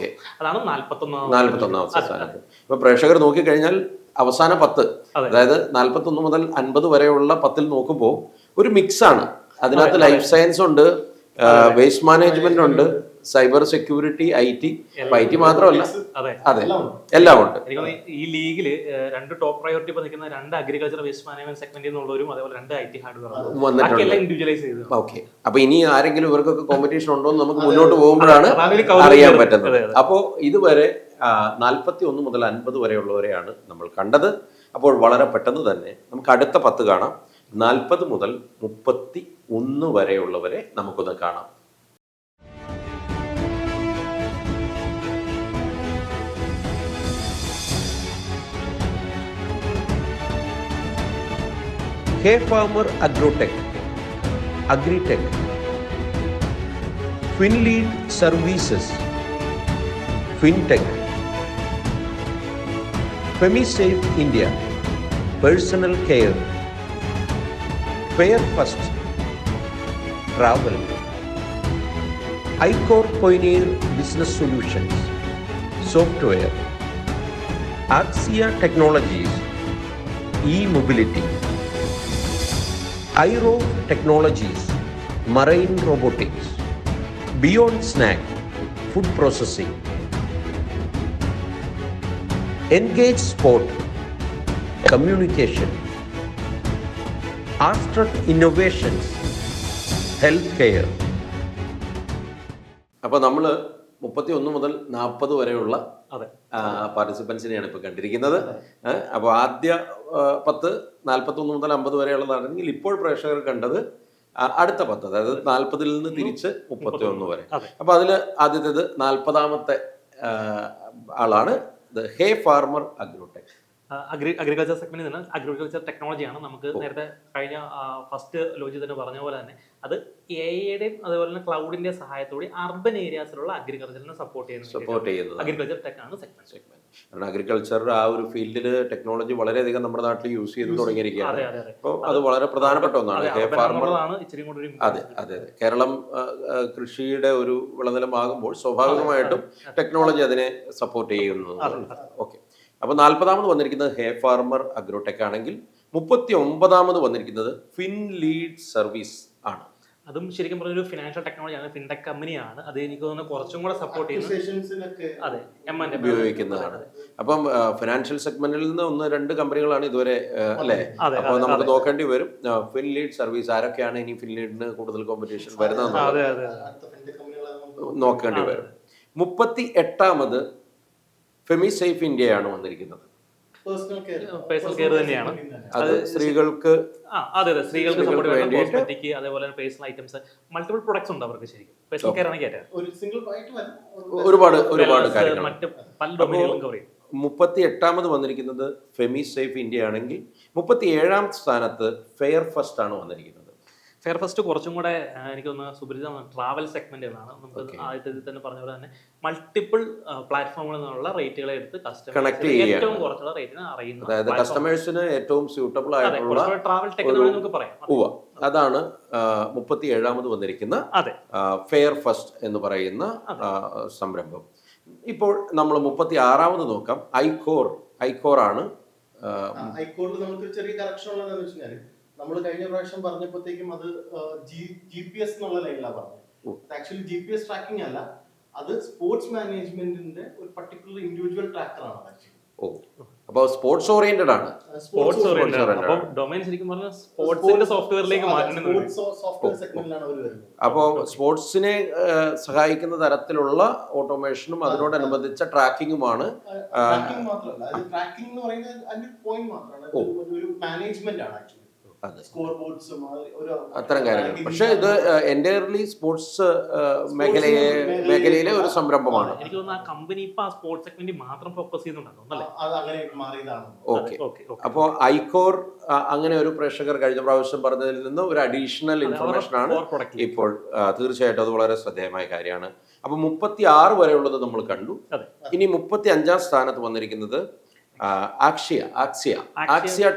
അതാണ് 41ാമത്തെ സ്ഥാനത്ത്. ഇപ്പൊ പ്രേക്ഷകർ നോക്കിക്കഴിഞ്ഞാൽ അവസാന 10, അതായത് 41 മുതൽ 50 വരെയുള്ള 10ൽ നോക്കുമ്പോൾ ഒരു മിക്സ് ആണ്. അതിനകത്ത് ലൈഫ് സയൻസ് ഉണ്ട്, വേസ്റ്റ് മാനേജ്മെന്റ് ഉണ്ട്, സൈബർ സെക്യൂരിറ്റി, IT മാത്രമല്ല, അതെ എല്ലാം ഉണ്ട്. ഈ ലീഗില് 2 ടോപ്പ് പ്രയോറിറ്റി നിൽക്കുന്ന 2 അഗ്രികൾച്ചർ വേസ്റ്റ് മാനേജ്മെന്റ് സെഗ്മെന്റിൽ നിന്നുള്ളവരും അതേപോലെ 2 IT ഹാർഡ്വെയർ വന്നിട്ടുണ്ട്. ഓക്കെ, അപ്പൊ ഇനി ആരെങ്കിലും ഇവർക്കൊക്കെ കോമ്പറ്റീഷൻ ഉണ്ടോ എന്ന് നമുക്ക് മുന്നോട്ട് പോകുമ്പോഴാണ് അറിയാൻ പറ്റുന്നത്. അപ്പോൾ ഇതുവരെ 41 മുതൽ 50 വരെയുള്ളവരെയാണ് നമ്മൾ കണ്ടത്. അപ്പോൾ വളരെ പെട്ടെന്ന് തന്നെ നമുക്ക് അടുത്ത 10 കാണാം. 40 മുതൽ 31 വരെയുള്ളവരെ നമുക്കൊന്ന് കാണാം. Hay Farmer Agrotech, Agritech, FinLead Services, FinTech, FemiSafe India, Personal Care, Fair First, Travel, iCore Pioneer Business Solutions, Software, Axia Technologies, E-Mobility, iRo Technologies, Marine Robotics, Beyond Snack, Food Processing, Engage Sport, Communication, Astrad Innovations, Healthcare. അപ്പോൾ നമ്മൾ 31 മുതൽ 40 വരെയുള്ള പാർട്ടിസിപ്പൻസിനെയാണ് ഇപ്പോൾ കണ്ടിരിക്കുന്നത്. അപ്പോൾ ആദ്യ 10 41 മുതൽ 50 വരെയുള്ളതാണെങ്കിൽ ഇപ്പോൾ പ്രേക്ഷകർ കണ്ടത് അടുത്ത 10, അതായത് 40ൽ നിന്ന് തിരിച്ച് 31 വരെ. അപ്പോൾ അതിൽ ആദ്യത്തേത് 40ാമത്തെ ആളാണ് ഹേ ഫാർമർ അഗ്രോടെക്. അഗ്രികൾച്ചർ സെഗ്മെന്റിൽ നിന്ന് അഗ്രികൾച്ചർ ടെക്നോളജിയാണ്. നമുക്ക് നേരത്തെ കഴിഞ്ഞ ഫസ്റ്റ് ലോഞ്ചിൽ തന്നെ പറഞ്ഞ പോലെ തന്നെ അത് AI-യുടെയും അതുപോലെ തന്നെ ക്ലൗഡിന്റെ സഹായത്തോടെ അർബൻ ഏരിയാസിലുള്ള അഗ്രികൾച്ചറിനെ സപ്പോർട്ട് ചെയ്യുന്നത് അഗ്രികൾച്ചർ ടെക് ആണ് സെഗ്മെന്റ്. കാരണം അഗ്രികൾച്ചർ ആ ഒരു ഫീൽഡിൽ ടെക്നോളജി വളരെയധികം നമ്മുടെ നാട്ടിൽ യൂസ് ചെയ്ത് തുടങ്ങിയിരിക്കുകയാണ്. അപ്പോൾ അത് വളരെ പ്രധാനപ്പെട്ട ഒന്നാണ് ഹേ ഫാർമർ. അതെ അതെ അതെ, കേരളം കൃഷിയുടെ ഒരു വിളനിലമാകുമ്പോൾ സ്വാഭാവികമായിട്ടും ടെക്നോളജി അതിനെ സപ്പോർട്ട് ചെയ്യുന്നു. ഓക്കെ, അപ്പോൾ 40ാമത് വന്നിരിക്കുന്നത് ഹേ ഫാർമർ അഗ്രോടെക് ആണെങ്കിൽ 39ാമത് വന്നിരിക്കുന്നത് ഫിൻലീഡ് സർവീസ് ആണ്. അതും ശരിക്കും പറഞ്ഞൊരു ഫിനാൻഷ്യൽ ടെക്നോളജിയാണ്, ഫിൻടെക് കമ്പനിയാണ്. അത് എനിക്ക് തോന്നുന്നു കുറച്ചും കൂടെ സപ്പോർട്ട് ചെയ്യുന്നത് ഉപയോഗിക്കുന്നതാണ്. അപ്പം ഫിനാൻഷ്യൽ സെഗ്മെന്റിൽ നിന്ന് 1-2 കമ്പനികളാണ് ഇതുവരെ അല്ലേ? അപ്പോൾ നമുക്ക് നോക്കേണ്ടി വരും ഫിൻലീഡ് സർവീസ് ആരൊക്കെയാണ് ഇനി ഫിൻലീഡിന് കൂടുതൽ കോമ്പറ്റീഷൻ വരുന്നത് നോക്കേണ്ടി വരും. 38ാമത് ഫെമിസേഫ് ഇന്ത്യയാണ് വന്നിരിക്കുന്നത്. പേഴ്സണൽ കെയർ തന്നെയാണ്. അത് സ്ത്രീകൾക്ക് സ്ത്രീകൾക്ക് സപ്പോർട്ട് വേണ്ടി കോസ്മെറ്റിക് അതേപോലെ പേഴ്സണൽ ഐറ്റംസ്, മൾട്ടിപ്പിൾ പ്രൊഡക്ട്സ് ഉണ്ട് അവർക്ക്. ശരിക്കും പേഴ്സണൽ കെയർ ആണ് കേട്ടത്. ഒരുപാട് കാര്യങ്ങൾ മറ്റ് പല ഡൊമൈനുകളും കവർ ചെയ്യും. 38ാമത് വന്നിരിക്കുന്നത് ഫെമിസേഫ് ഇന്ത്യ ആണെങ്കിൽ 37ാം സ്ഥാനത്ത് ഫെയർ ഫസ്റ്റ് ആണ് വന്നിരിക്കുന്നത്. ഫെയർ ഫസ്റ്റ് കുറച്ചും കൂടെ എനിക്ക് തോന്നുന്നു സുപരിചിതം ട്രാവൽ സെഗ്മെന്റുകളാണ്. നമുക്ക് ആദ്യത്തെ തന്നെ പറഞ്ഞ പോലെ തന്നെ മൾട്ടിപ്പിൾ പ്ലാറ്റ്ഫോമുകളിൽ നിന്നുള്ള റേറ്റുകളെ എടുത്ത് കസ്റ്റമേഴ്സ് ഏറ്റവും കുറച്ചുള്ള റേറ്റിന് അറിയുന്നത്, അതായത് കസ്റ്റമേഴ്സിന് ഏറ്റവും സ്യൂട്ടബിൾ ആയിട്ടുള്ള ട്രാവൽ ടെക്നോളജി നമുക്ക് പറയാം. അതാണ് 47ാമത് വന്നിരിക്കുന്ന ഫെയർ ഫസ്റ്റ് എന്ന് പറയുന്ന സംരംഭം. ഇപ്പോൾ നമ്മൾ 36ാമത് നോക്കാം. ഐക്കോർ ആണ്. ഐക്കോറിൽ നമുക്ക് ചെറിയ കറക്ഷൻ ഉള്ളതെന്ന് വെച്ച് കഴിഞ്ഞാൽ നമ്മൾ കഴിഞ്ഞ പ്രാവശ്യം പറഞ്ഞപ്പോഴത്തേക്കും അത് GPS എന്നുള്ള ലൈനിലാണ് പറഞ്ഞത്. ആക്ച്വലി GPS ട്രാക്കിംഗ് അല്ല, അത് സ്പോർട്സ് മാനേജ്മെന്റിന്റെ ഒരു പർട്ടിക്കുലർ ഇൻഡിവിജ്വൽ ട്രാക്കറാണ് ആക്ച്വലി. അപ്പോൾ സ്പോർട്സ് ഓറിയന്റഡ് ആണ്. ഡൊമൈൻ ശരിക്കും പറഞ്ഞാൽ സ്പോർട്സിന്റെ സോഫ്റ്റ്വെയറിലേക്ക് മാറ്റുന്നുണ്ട്. സോഫ്റ്റ്വെയർ സെഗ്മെന്റിലാണ് അവർ വരുന്നത്. അപ്പോൾ സ്പോർട്സിനെ സഹായിക്കുന്ന തരത്തിലുള്ള ഓട്ടോമേഷനും അതിനോടനുബന്ധിച്ച ട്രാക്കിങ്ങുമാണ്. ട്രാക്കിംഗ് മാത്രമല്ല, അത് ട്രാക്കിംഗ് എന്ന് പറയുന്നത് അതിന്റെ പോയിന്റ് മാത്രമാണ്, ഒരു മാനേജ്മെന്റ് ആണ് ആക്ച്വലി. അത്തരം കാര്യങ്ങൾ. പക്ഷെ ഇത് എൻറ്റയർലി സ്പോർട്സ് മേഖലയിലെ ഒരു സംരംഭമാണ്. എനിക്ക് തോന്നുന്നു ആ കമ്പനി ഇപ്പൊ ആ സ്പോർട്സ് സെഗ്മെന്റിൽ മാത്രം ഫോക്കസ് ചെയ്യുന്നുണ്ടോ? ഓക്കെ. അപ്പോൾ ഐക്കോർ അങ്ങനെ ഒരു പ്രേക്ഷകർ കഴിഞ്ഞ പ്രാവശ്യം പറഞ്ഞതിൽ നിന്ന് ഒരു അഡീഷണൽ ഇൻഫർമേഷൻ ആണ് ഇപ്പോൾ. തീർച്ചയായിട്ടും അത് വളരെ ശ്രദ്ധേയമായ കാര്യമാണ്. അപ്പൊ 36 വരെയുള്ളത് നമ്മൾ കണ്ടു. ഇനി 35ാം സ്ഥാനത്ത് വന്നിരിക്കുന്നത് ആക്സിയ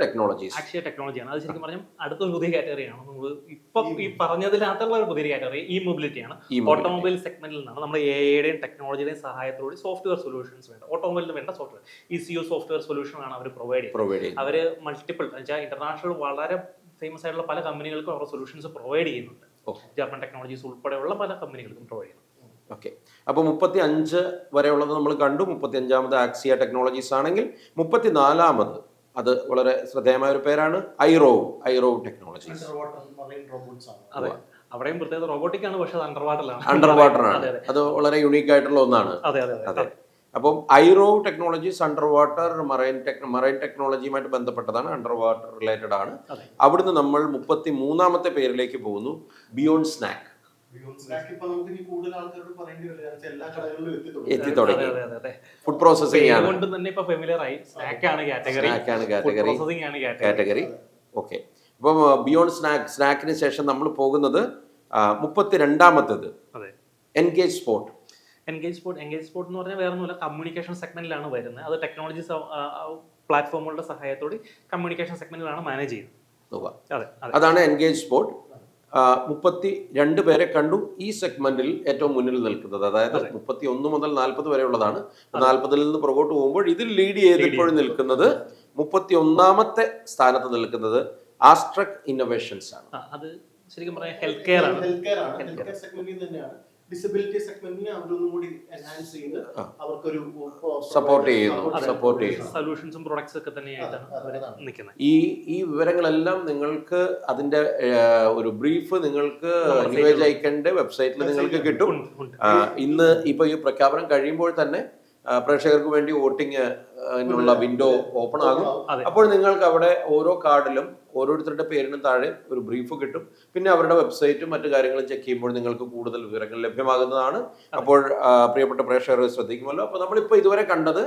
ടെക്നോളജീസ്. ആക്സിയ ടെക്നോളജിയാണ്. അത് ശരിക്കും പറഞ്ഞാൽ അടുത്തൊരു പുതിയ കാറ്റഗറിയാണ്. നമ്മൾ ഇപ്പൊ ഈ പറഞ്ഞതിനകത്തുള്ള ഒരു പുതിയ കാറ്റഗറി ഇ മൊബിലിറ്റിയാണ്. ഓട്ടോമൊബൈൽ സെഗ്മെന്റിൽ നിന്നാണ് നമ്മൾ എഐയുടെയും ടെക്നോളജിയുടെയും സഹായത്തോടെ സോഫ്റ്റ്വെയർ സൊല്യൂഷൻസ് വേണ്ട ഓട്ടോമൊബൈലിന് വേണ്ട സോഫ്റ്റ്വെയർ ECU സോഫ്റ്റ്വെയർ സൊല്യൂഷൻ ആണ് അവർ പ്രൊവൈഡ് ചെയ്യുന്നത്. അവർ മൾട്ടിപ്പിൾ ഇന്റർനാഷണൽ വളരെ ഫേമസ് ആയിട്ടുള്ള പല കമ്പനികൾക്കും അവരുടെ സൊല്യൂഷൻസ് പ്രൊവൈഡ് ചെയ്യുന്നുണ്ട്. ജർമ്മൻ ടെക്നോളജീസ് ഉൾപ്പെടെയുള്ള പല കമ്പനികൾക്കും പ്രൊവൈഡ് ചെയ്യുന്നു. ഓക്കെ. അപ്പോൾ 35 വരെയുള്ളത് നമ്മൾ കണ്ടു. 35ാമത് ആക്സിയ ടെക്നോളജീസ് ആണെങ്കിൽ 34ാമത് അത് വളരെ ശ്രദ്ധേയമായ ഒരു പേരാണ് ഐറോ ടെക്നോളജീസ്. അതെ, അവിടെയും പ്രത്യേകത റോബോട്ടിക് ആണ്, പക്ഷെ അണ്ടർ വാട്ടറാണ്. അത് വളരെ യുണീക്ക് ആയിട്ടുള്ള ഒന്നാണ്. അതെ. അപ്പം ഐറോ ടെക്നോളജീസ് അണ്ടർ വാട്ടർ മറൈൻ ടെക്നോളജിയുമായിട്ട് ബന്ധപ്പെട്ടതാണ്, അണ്ടർ വാട്ടർ റിലേറ്റഡ് ആണ്. അവിടുന്ന് നമ്മൾ 33ാമത്തെ പേരിലേക്ക് പോകുന്നു, ബിയോണ്ട് സ്നാക്ക്. എത്തി തുടങ്ങി. Food processing category. ഓക്കെ. അപ്പം ബിയോണ്ട് സ്നാക്കിന് ശേഷം നമ്മൾ പോകുന്നത് 32ാമത്തേത് എൻഗേജ് സ്പോർട്ട് എന്ന് പറഞ്ഞാൽ വേറെ ഒന്നുമില്ല, കമ്മ്യൂണിക്കേഷൻ സെഗ്മെന്റിലാണ് വരുന്നത്. അത് ടെക്നോളജി പ്ലാറ്റ്ഫോമുകളുടെ സഹായത്തോടെ കമ്മ്യൂണിക്കേഷൻ സെഗ്മെന്റിലാണ് മാനേജ് ചെയ്യുന്നത്. അതാണ് എൻഗേജ് സ്പോർട്ട്. 32 പേരെ കണ്ടു ഈ സെഗ്മെന്റിൽ ഏറ്റവും മുന്നിൽ നിൽക്കുന്നത്. അതായത് 31 മുതൽ 40 വരെയുള്ളതാണ്. 40-ൽ നിന്ന് പുറകോട്ട് പോകുമ്പോൾ ഇതിൽ ലീഡ് ചെയ്ത് ഇപ്പോഴും നിൽക്കുന്നത് 31ാമത്തെ സ്ഥാനത്ത് നിൽക്കുന്നത് ആസ്ട്രക് ഇന്നോവേഷൻസ് ആണ്. അത് ശരിക്കും പറഞ്ഞാൽ ഹെൽത്ത് കെയർ ആണ്. ഡിസബിലിറ്റി സെഗ്മെന്റിനെ അവരൊന്നും കൂടി എൻഹാൻസ് ചെയ്ത് അവർക്കൊരു സപ്പോർട്ട് ചെയ്യുന്നു. സൊല്യൂഷൻസും പ്രൊഡക്ട്സ് ഒക്കെ തന്നെയായിട്ടാണ് നിൽക്കുന്നത്. ഈ വിവരങ്ങളെല്ലാം നിങ്ങൾക്ക് അതിന്റെ ഒരു ബ്രീഫ് നിങ്ങൾക്ക് ന്യൂവേജ് ഐക്കന്റെ വെബ്സൈറ്റിൽ നിങ്ങൾക്ക് കിട്ടും. ഇന്ന് ഇപ്പൊ ഈ പ്രഖ്യാപനം കഴിയുമ്പോൾ തന്നെ പ്രേക്ഷകർക്ക് വേണ്ടി വോട്ടിങ്ങിനുള്ള വിൻഡോ ഓപ്പൺ ആകും. അപ്പോൾ നിങ്ങൾക്ക് അവിടെ ഓരോ കാർഡിലും ഓരോരുത്തരുടെ പേരിനും താഴെ ഒരു ബ്രീഫ് കിട്ടും. പിന്നെ അവരുടെ വെബ്സൈറ്റും മറ്റു കാര്യങ്ങളും ചെക്ക് ചെയ്യുമ്പോൾ നിങ്ങൾക്ക് കൂടുതൽ വിവരങ്ങൾ ലഭ്യമാകുന്നതാണ്. അപ്പോൾ പ്രിയപ്പെട്ട പ്രേക്ഷകർ ശ്രദ്ധിക്കുമല്ലോ. അപ്പോൾ നമ്മളിപ്പോൾ ഇതുവരെ കണ്ടത്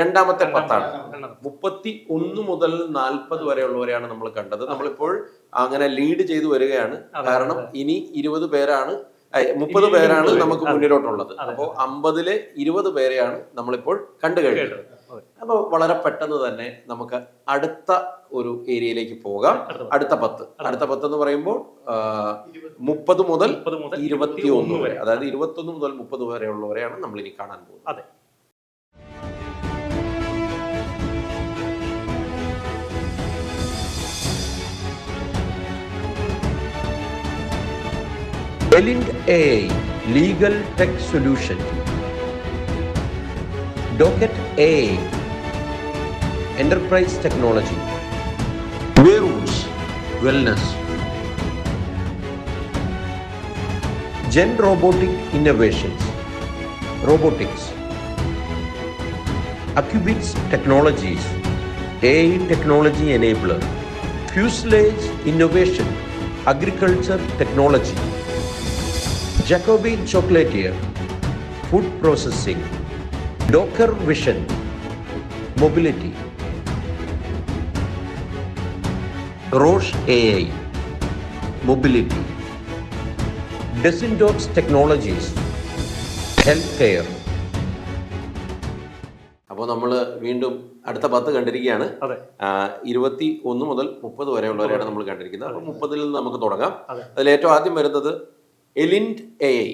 2ാമത്തെ 10 ആണ്. 31 മുതൽ 40 വരെയുള്ളവരെയാണ് നമ്മൾ കണ്ടത്. നമ്മളിപ്പോൾ അങ്ങനെ ലീഡ് ചെയ്തു വരികയാണ്. കാരണം ഇനി 30 പേരാണ് നമുക്ക് മുന്നിലോട്ടുള്ളത്. അപ്പോൾ 50-ലെ 20 പേരെയാണ് നമ്മളിപ്പോൾ കണ്ടു കഴിഞ്ഞത്. അപ്പോൾ വളരെ പെട്ടെന്ന് തന്നെ നമുക്ക് അടുത്ത ഒരു ഏരിയയിലേക്ക് പോകാം. അടുത്ത 10 എന്ന് പറയുമ്പോൾ 30 മുതൽ 21 വരെ, അതായത് 21 മുതൽ 30 വരെയുള്ളവരെയാണ് നമ്മൾ ഇനി കാണാൻ പോകുന്നത്. Elind AI Legal Tech Solution, Docket AI Enterprise Technology, Wayroots Wellness, Gen Robotic Innovations, Robotics, Accubits Technologies, AI Technology Enabler, Fuselage Innovation, Agriculture Technology, Jacobi Chocolatier, Food Processing, Docker Vision, Mobility, Roche AI, mobility. Desindox Technologies, healthcare. അപ്പോൾ നമ്മൾ വീണ്ടും അടുത്ത 10 കണ്ടിരിക്കുകയാണ്. 21 മുതൽ 30 വരെയുള്ളവരെയാണ് നമ്മൾ കണ്ടിരിക്കുന്നത്. അപ്പോൾ 30 നിന്ന് നമുക്ക് തുടങ്ങാം. അതിൽ ഏറ്റവും ആദ്യം വരുന്നത് എലിൻഡ് AI.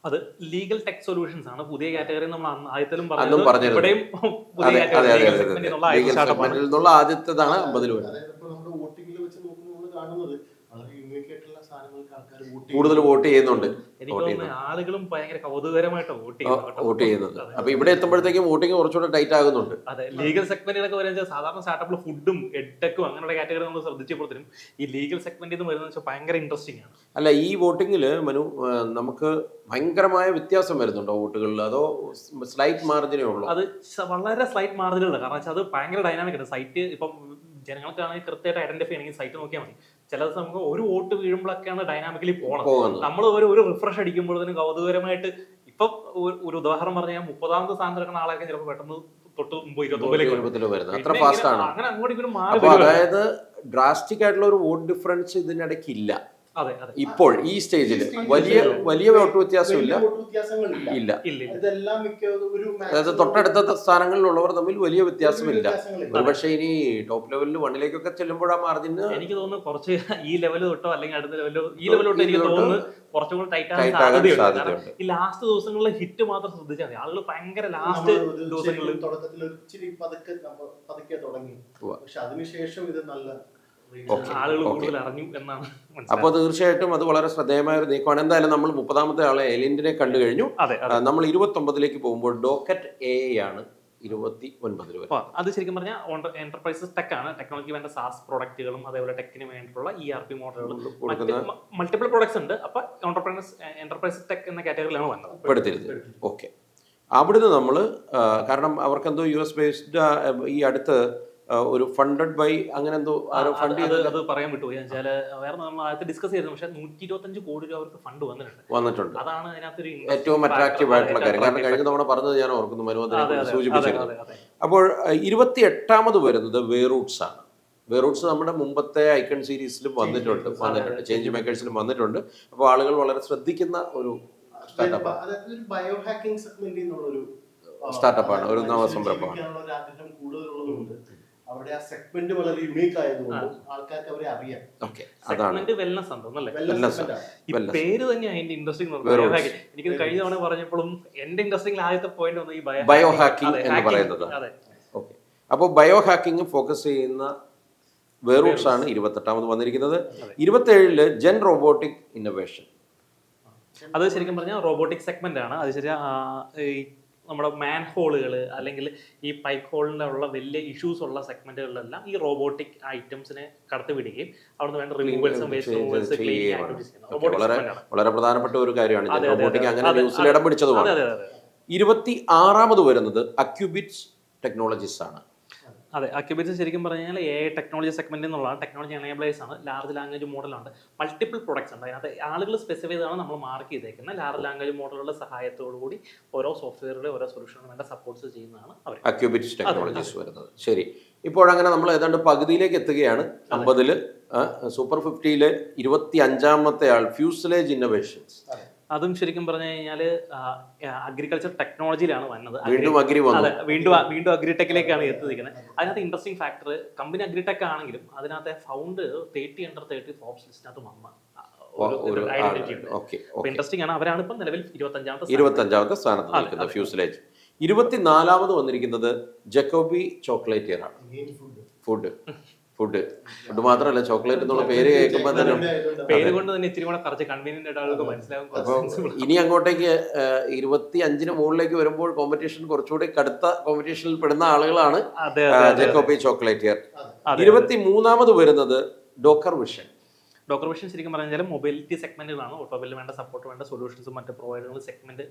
അത് ലീഗൽ ടെക് സൊല്യൂഷൻസ് ആണ്. പുതിയ കാറ്റഗറി നമ്മൾ ആദ്യത്തിലും അന്നും പറഞ്ഞിരുന്നു. ഇവിടെയും പുതിയ സെഗ്മെന്റിൽ നിന്നുള്ള ആദ്യത്തേതാണ് 50 വരുന്നത്. നമ്മുടെ വോട്ടിംഗിൽ വെച്ച് നോക്കുമ്പോൾ നമ്മൾ കാണുന്നത് വളരെ യൂണിക് ആയിട്ടുള്ള സാധനങ്ങൾക്ക് ആൾക്കാർ കൂടുതൽ വോട്ട് ചെയ്യുന്നുണ്ട്. എനിക്ക് തോന്നുന്നു ആളുകളും ഭയങ്കര കൗതുകരമായിട്ട് വോട്ട് ചെയ്യുന്നത്. അപ്പൊ ഇവിടെ എത്തുമ്പോഴത്തേക്കും വോട്ടിംഗ് കുറച്ചുകൂടെ ടൈറ്റ് ആകുന്നുണ്ട്. അതെ, ലീഗൽ സെഗ്മെന്റിലൊക്കെ വരുന്നത് സാധാരണ സ്റ്റാർട്ടപ്പിൽ ഫുഡും എഡ്ടെക്കും അങ്ങനെയുള്ള കാറ്റഗറി നമ്മൾ ശ്രദ്ധിച്ചപ്പോഴത്തേനും ഈ ലീഗൽ സെഗ്മെന്റിൽ നിന്ന് വരുന്നത് വെച്ചാൽ ഭയങ്കര ഇൻട്രസ്റ്റിംഗ് ആണ്. അല്ല, ഈ വോട്ടിങ്ങിൽ മനു നമുക്ക് ഭയങ്കരമായ വ്യത്യാസം വരുന്നുണ്ടോ വോട്ടുകളിൽ, അതോ സ്ലൈറ്റ് മാർജിനേ ഉള്ളൂ? അത് വളരെ സ്ലൈറ്റ് മാർജിനുണ്ട്. കാരണം വെച്ചാൽ അത് ഭയങ്കര ഡൈനാമിക് ആണ്. സൈറ്റ് ഇപ്പം ജനങ്ങൾക്കാണെങ്കിൽ കൃത്യമായിട്ട് ഐഡന്റിഫൈ ചെയ്യണമെങ്കിൽ സൈറ്റ് നോക്കിയാൽ മതി. ചില ദിവസം നമുക്ക് ഒരു വോട്ട് വീഴുമ്പോഴൊക്കെയാണ് ഡൈനാമിക്കലി പോകണം. നമ്മൾ ഒരു റിഫ്രഷ് അടിക്കുമ്പോഴത്തേനും കൗതുകരമായിട്ട് ഇപ്പം ഒരു ഉദാഹരണം പറഞ്ഞാൽ 30ാമത്തെ സ്ഥാനത്ത് നടക്കുന്ന ആളൊക്കെ ചിലപ്പോൾ പെട്ടെന്ന് തൊട്ട് 29 വരുന്നത്. അത്ര ഫാസ്റ്റ് ആണ്. അങ്ങനെ അങ്ങോട്ടും ഇങ്ങോട്ടും മാറി. അതായത് ഡ്രാസ്റ്റിക് ആയിട്ടുള്ള ഒരു വോട്ട് ഡിഫറൻസ് ഇതിനിടയ്ക്ക് ഇല്ല. ഇപ്പോൾ ഈ സ്റ്റേജിൽ വലിയ വോട്ട് വ്യത്യാസം ഇല്ല. അതായത് തൊട്ടടുത്ത സ്ഥാനങ്ങളിലുള്ളവർ തമ്മിൽ വലിയ വ്യത്യാസമില്ല. ഒരുപക്ഷെ ഇനി ടോപ്പ് ലെവലിൽ 1ലേക്കൊക്കെ ചെല്ലുമ്പോൾ ആ മാർജിന് എനിക്ക് തോന്നുന്നു കുറച്ച് ഈ ലെവൽ തൊട്ടോ അല്ലെങ്കിൽ അടുത്ത ലെവലോ ഈ ലെവൽ തൊട്ടോ എനിക്ക് തോന്നുന്നു കുറച്ചും കൂടി ടൈറ്റ് ആകാൻ സാധ്യതയുണ്ട്. ഈ ലാസ്റ്റ് ദിവസങ്ങളിലെ ഹിറ്റ് മാത്രം ശ്രദ്ധിച്ചാൽ മതി. ആളുകൾ ഭയങ്കര ലാസ്റ്റ് ദിവസങ്ങളിൽ തുടക്കത്തിൽ പതുക്കെ തുടങ്ങി, പക്ഷെ അതിനുശേഷം ഇത് നല്ല ആളുകൾ കൂടുതൽ അറിഞ്ഞു എന്നാണ്. അപ്പോൾ തീർച്ചയായിട്ടും അത് വളരെ ശ്രദ്ധേയമായ ഒരു നീക്കമാണ്. എന്തായാലും നമ്മൾ 30ാമത്തെ ആളെ എലിൻഡിനെ കണ്ടു കഴിഞ്ഞു. നമ്മൾ 29ലേക്ക് പോകുമ്പോൾ ഡോക്കറ്റ് AI ആണ് 29 വരെ. അത് ശരിക്കും പറഞ്ഞാൽ എന്റർപ്രൈസസ് ടെക് ആണ്. ടെക്നോളജി വേണ്ട സാസ് പ്രോഡക്റ്റുകളും അതേപോലെ ടെക്കിന് വേണ്ടിയിട്ടുള്ള ERP മോഡലുകളും മൾട്ടിപ്പിൾ പ്രോഡക്ട്സ് ഉണ്ട്. അപ്പൊ എന്റർപ്രൈസസ് ടെക് എന്ന കാറ്റഗറിയിലാണ് വന്നത്. ഓക്കെ, അവിടുന്ന് നമ്മൾ കാരണം അവർക്കെന്തോ US ബേസ്ഡ് ഈ അടുത്ത് ഒരു ഫണ്ടഡ് ബൈ അങ്ങനെ എന്തോ ഫണ്ട് അത് പറയാൻ വിട്ടുപോയി. വേറെ നമ്മൾ ആദ്യത്തെ ഡിസ്കസ് ചെയ്തത്, പക്ഷേ 125 കോടി രൂപ അവർക്ക് ഫണ്ട് വന്നിട്ടുണ്ട്. അതാണ് അതിനകത്തൊരു ഏറ്റവും അട്രാക്റ്റീവ് ആയിട്ടുള്ള കാര്യം. കാരണം കഴിഞ്ഞ തവണ പറഞ്ഞത് ഞാൻ ഓർക്കുന്നു, മനോഹരനെ സൂചിപ്പിച്ചിരുന്നു. അപ്പോൾ 28ാമത് വരുന്നത് വേറൂട്ട്സ് ആണ്. വേറൂട്ട്സ് നമ്മുടെ മുമ്പത്തെ ഐക്കൺ സീരീസിലും വന്നിട്ടുണ്ട്, ചേഞ്ച് മേക്കേഴ്സിലും വന്നിട്ടുണ്ട്. അപ്പോൾ ആളുകൾ വളരെ ശ്രദ്ധിക്കുന്ന ഒരു സ്റ്റാർട്ടപ്പാണ്, ഒരു നവ സംരംഭമാണ്. അവിടെ ആ സെഗ്മെന്റ് വളരെ യുണീക്ക് ആയതുകൊണ്ട് ആൾക്കാർക്ക് അവരെ അറിയാം. സെഗ്മെന്റ് വെൽനസ് ഉണ്ടല്ലേ, പേര് തന്നെയാണ് അതിന്റെ ഇൻട്രസ്റ്റിംഗ്. എനിക്ക് കഴിഞ്ഞ തവണ പറഞ്ഞപ്പോഴും എന്റെ ഇൻട്രസ്റ്റിംഗ് ആദ്യത്തെ പോയിന്റ് വന്നു ഈ ബയോ ഹാക്കിംഗ് എന്ന് പറയുന്നത്. ഓക്കെ, അപ്പോൾ ബയോ ഹാക്കിംഗ് ഫോക്കസ് ചെയ്യുന്ന വേറൂട്ട്സ് ആണ് 28ാമത് വന്നിരിക്കുന്നത്. 27ല് ജെൻ റോബോട്ടിക് ഇന്നോവേഷൻ. അത് ശരിക്കും പറഞ്ഞാൽ റോബോട്ടിക് സെഗ്മെന്റ് ആണ്. അത് ശരിയാ നമ്മുടെ മാൻ ഹോളുകൾ അല്ലെങ്കിൽ ഈ പൈപ്പ് ഹോളിൻ്റെ ഉള്ള വലിയ ഇഷ്യൂസ് ഉള്ള സെഗ്മെന്റുകളിലെല്ലാം ഈ റോബോട്ടിക് ഐറ്റംസിനെ കടത്തിവിടുകയും അവിടുന്ന് വേണ്ട റിമൂവൽസും വേസ്റ്റ് റിമൂവൽസ് വളരെ പ്രധാനപ്പെട്ട ഒരു കാര്യമാണ് റോബോട്ടിക്. അങ്ങനെ ന്യൂസിൽ ഇടം പിടിച്ചതുമാണ്. 26ാമത് വരുന്നത് അക്യുബിറ്റ്സ് ടെക്നോളജീസ് ആണ്. അതെ, അക്യുബിറ്റ്സ് ശരിക്കും പറഞ്ഞാൽ AI ടെക്നോളജി സെഗ്മെന്റ് എന്നുള്ളതാണ്. ടെക്നോളജി എനേബിളേഴ്സ് ആണ്. ലാർജ് ലാംഗ്വേജ് മോഡലുണ്ട്, മൾട്ടിപ്പിൾ പ്രൊഡക്ട്സ് ഉണ്ട്. അതിനകത്ത് ആളുകൾ സ്പെസിഫൈ ചെയ്താണ് നമ്മൾ മാർക്ക് ചെയ്തേക്കുന്നത്. ലാർജ് ലാംഗ്വേജ് മോഡലുകളുടെ സഹായത്തോടു കൂടി ഓരോ സോഫ്റ്റ്വെയറുടെ ഓരോ സൊല്യൂഷനും വേണ്ട സപ്പോർട്ട്സ് ചെയ്യുന്നതാണ് അവർ അക്യുബിറ്റ്സ് ടെക്നോളജീസ് വരുന്നത്. ശരി, ഇപ്പോഴങ്ങനെ നമ്മൾ ഏതാണ്ട് പകുതിയിലേക്ക് എത്തുകയാണ്. 50ല് സൂപ്പർ 50ല് 25ാമത്തെ ആൾ ഫ്യൂസ്ലേജ് ഇന്നോവേഷൻസ്. അതും ശരിക്കും പറഞ്ഞു കഴിഞ്ഞാൽ അഗ്രികൾച്ചർ ടെക്നോളജിയിലാണ് വന്നത്. വീണ്ടും അഗ്രിടെക്കിലേക്കാണ് എത്തിയിരിക്കുന്നത്. അതിനകത്ത് ഇൻട്രസ്റ്റിംഗ് ഫാക്ടർ, കമ്പനി അഗ്രിടെക് ആണെങ്കിലും അതിനകത്ത് ഫൗണ്ട് 30 under 30 ഫോബ്സ് ലിസ്റ്റിനകത്ത് വന്ന ഒരു ഐഡന്റിറ്റി ഉണ്ട്. ഇൻട്രസ്റ്റിംഗ് ആണ്. അവരാണ് ഇപ്പം നിലവിൽ 25ാമത്തെ സ്ഥാനത്ത് നിൽക്കുന്നത് ഫ്യൂസ്ലേജ്. 24ാമത് വന്നിരിക്കുന്നത് ജക്കോബി ചോക്ലേറ്റിയർ ആണ്. ഫുഡ് മാത്രമല്ല, ചോക്ലേറ്റ് എന്നുള്ള പേര് കേൾക്കുമ്പോൾ തന്നെ പേര് കൊണ്ട് തന്നെ ഇച്ചിരി കൂടെ കുറച്ച് കൺവീനിയന്റ് ആയിട്ട് ആളുകൾക്ക് മനസ്സിലാവും. ഇനി അങ്ങോട്ടേക്ക് 25ന് മുകളിലേക്ക് വരുമ്പോൾ കോമ്പറ്റീഷൻ കുറച്ചുകൂടി കടുത്ത കോമ്പറ്റീഷനിൽ പെടുന്ന ആളുകളാണ് ജക്കോബി ചോക്ലേറ്റിയർ. 23ാമത് വരുന്നത് ഡോക്കർ വിഷൻ. ഡോക്കർ വിഷൻ ശരിക്കും പറഞ്ഞാൽ മൊബൈലിറ്റി സെഗ്മെന്റുകളാണ്. ഓട്ടോമൊബൈലിൽ വേണ്ട സപ്പോർട്ട് വേണ്ട സൊല്യൂഷൻസും മറ്റ് പ്രൊവൈഡറുകൾ സെഗ്മെന്റ്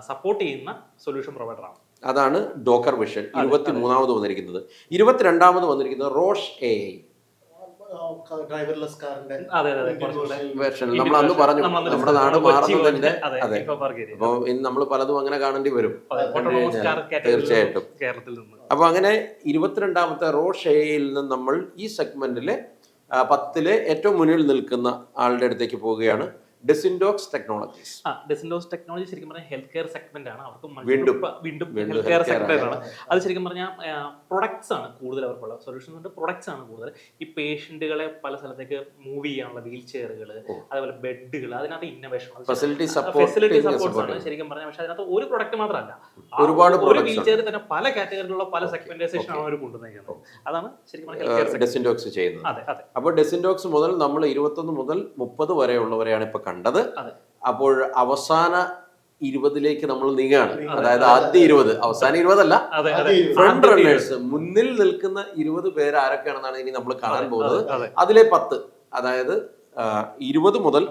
സപ്പോർട്ട് ചെയ്യുന്ന സൊല്യൂഷൻ പ്രൊവൈഡറാണ്. അതാണ് ഡോക്കർ വിഷൻ. 23ാമത് വന്നിരിക്കുന്നത്. 22ാമത് വന്നിരിക്കുന്നത് റോഷ് AI. ഡ്രൈവർലെസ് കാറിന്റെ വേർഷൻ നമ്മൾ അന്ന് പറഞ്ഞു, നമ്മുടെ നാട് മാറുന്നതിന്റെ. അതെ, അപ്പോൾ ഇന്ന് നമ്മൾ പലതും അങ്ങനെ കാണേണ്ടി വരും തീർച്ചയായിട്ടും. അപ്പൊ അങ്ങനെ 22ാമത്തെ റോഷ് AIയിൽ നിന്ന് നമ്മൾ ഈ സെഗ്മെന്റിലെ 10-ലെ ഏറ്റവും മുന്നിൽ നിൽക്കുന്ന ആളുടെ അടുത്തേക്ക് പോവുകയാണ്. ഡെസിൻഡോക്സ് ടെക്നോളജീസ്. ഡെസിൻഡോസ് ടെക്നോളജി ശരിക്കും പറഞ്ഞാൽ ഹെൽത്ത് കെയർ സെഗ്മെന്റ് ആണ്. അവർക്ക് വീണ്ടും ഹെൽത്ത് കെയർ സെഗ്മെന്റ് ആണ്. അത് ശരിക്കും പറഞ്ഞാൽ പ്രൊഡക്ട്സ് ആണ് കൂടുതൽ അവർക്കുള്ള സൊല്യൂഷൻസ്. പ്രൊഡക്ട്സ് ആണ് കൂടുതൽ. ഈ പേഷ്യന്റുകളെ പല സ്ഥലത്തേക്ക് മൂവ് ചെയ്യാനുള്ള വീൽ ചെയറുകൾ, അതേപോലെ ബെഡുകൾ, അതിനകത്ത് ഇന്നോവേഷൻ, ഫെസിലിറ്റി സപ്പോർട്ട്സ് ആണ് ശരിക്കും പറഞ്ഞാൽ. പക്ഷെ അതിനകത്ത് ഒരു പ്രൊഡക്റ്റ് മാത്രമല്ല, ഒരുപാട് ഒരു വീൽ ചെയർ തന്നെ പല കാറ്റഗറിയിലുള്ള പല സെഗ്മെന്റൈസേഷൻ ആണ് അവർ കൊണ്ടുവന്നിരിക്കുന്നത്. അതാണ് ശരിക്കും പറഞ്ഞാൽ ഡെസിൻഡോക്സ് ചെയ്യുന്നത്. അതെ അതെ. അപ്പോൾ ഡെസിൻഡോക്സ് മുതൽ നമ്മൾ 21 മുതൽ 30 വരെയുള്ളവരെയാണ് ഇപ്പൊ കണ്ടത്. അപ്പോൾ അവസാന 20-ലേക്ക് നമ്മൾ നീങ്ങുകയാണ്. അതായത് ആദ്യ 20, അവസാന 20 അല്ല, ഫ്രണ്ട് റണ്ണേഴ്സ്, മുന്നിൽ നിൽക്കുന്ന 20 പേര് ആരൊക്കെയാണെന്നാണ് ഇനി നമ്മൾ കാണാൻ പോകുന്നത്. അതിലെ 10, അതായത് 20 മുതൽ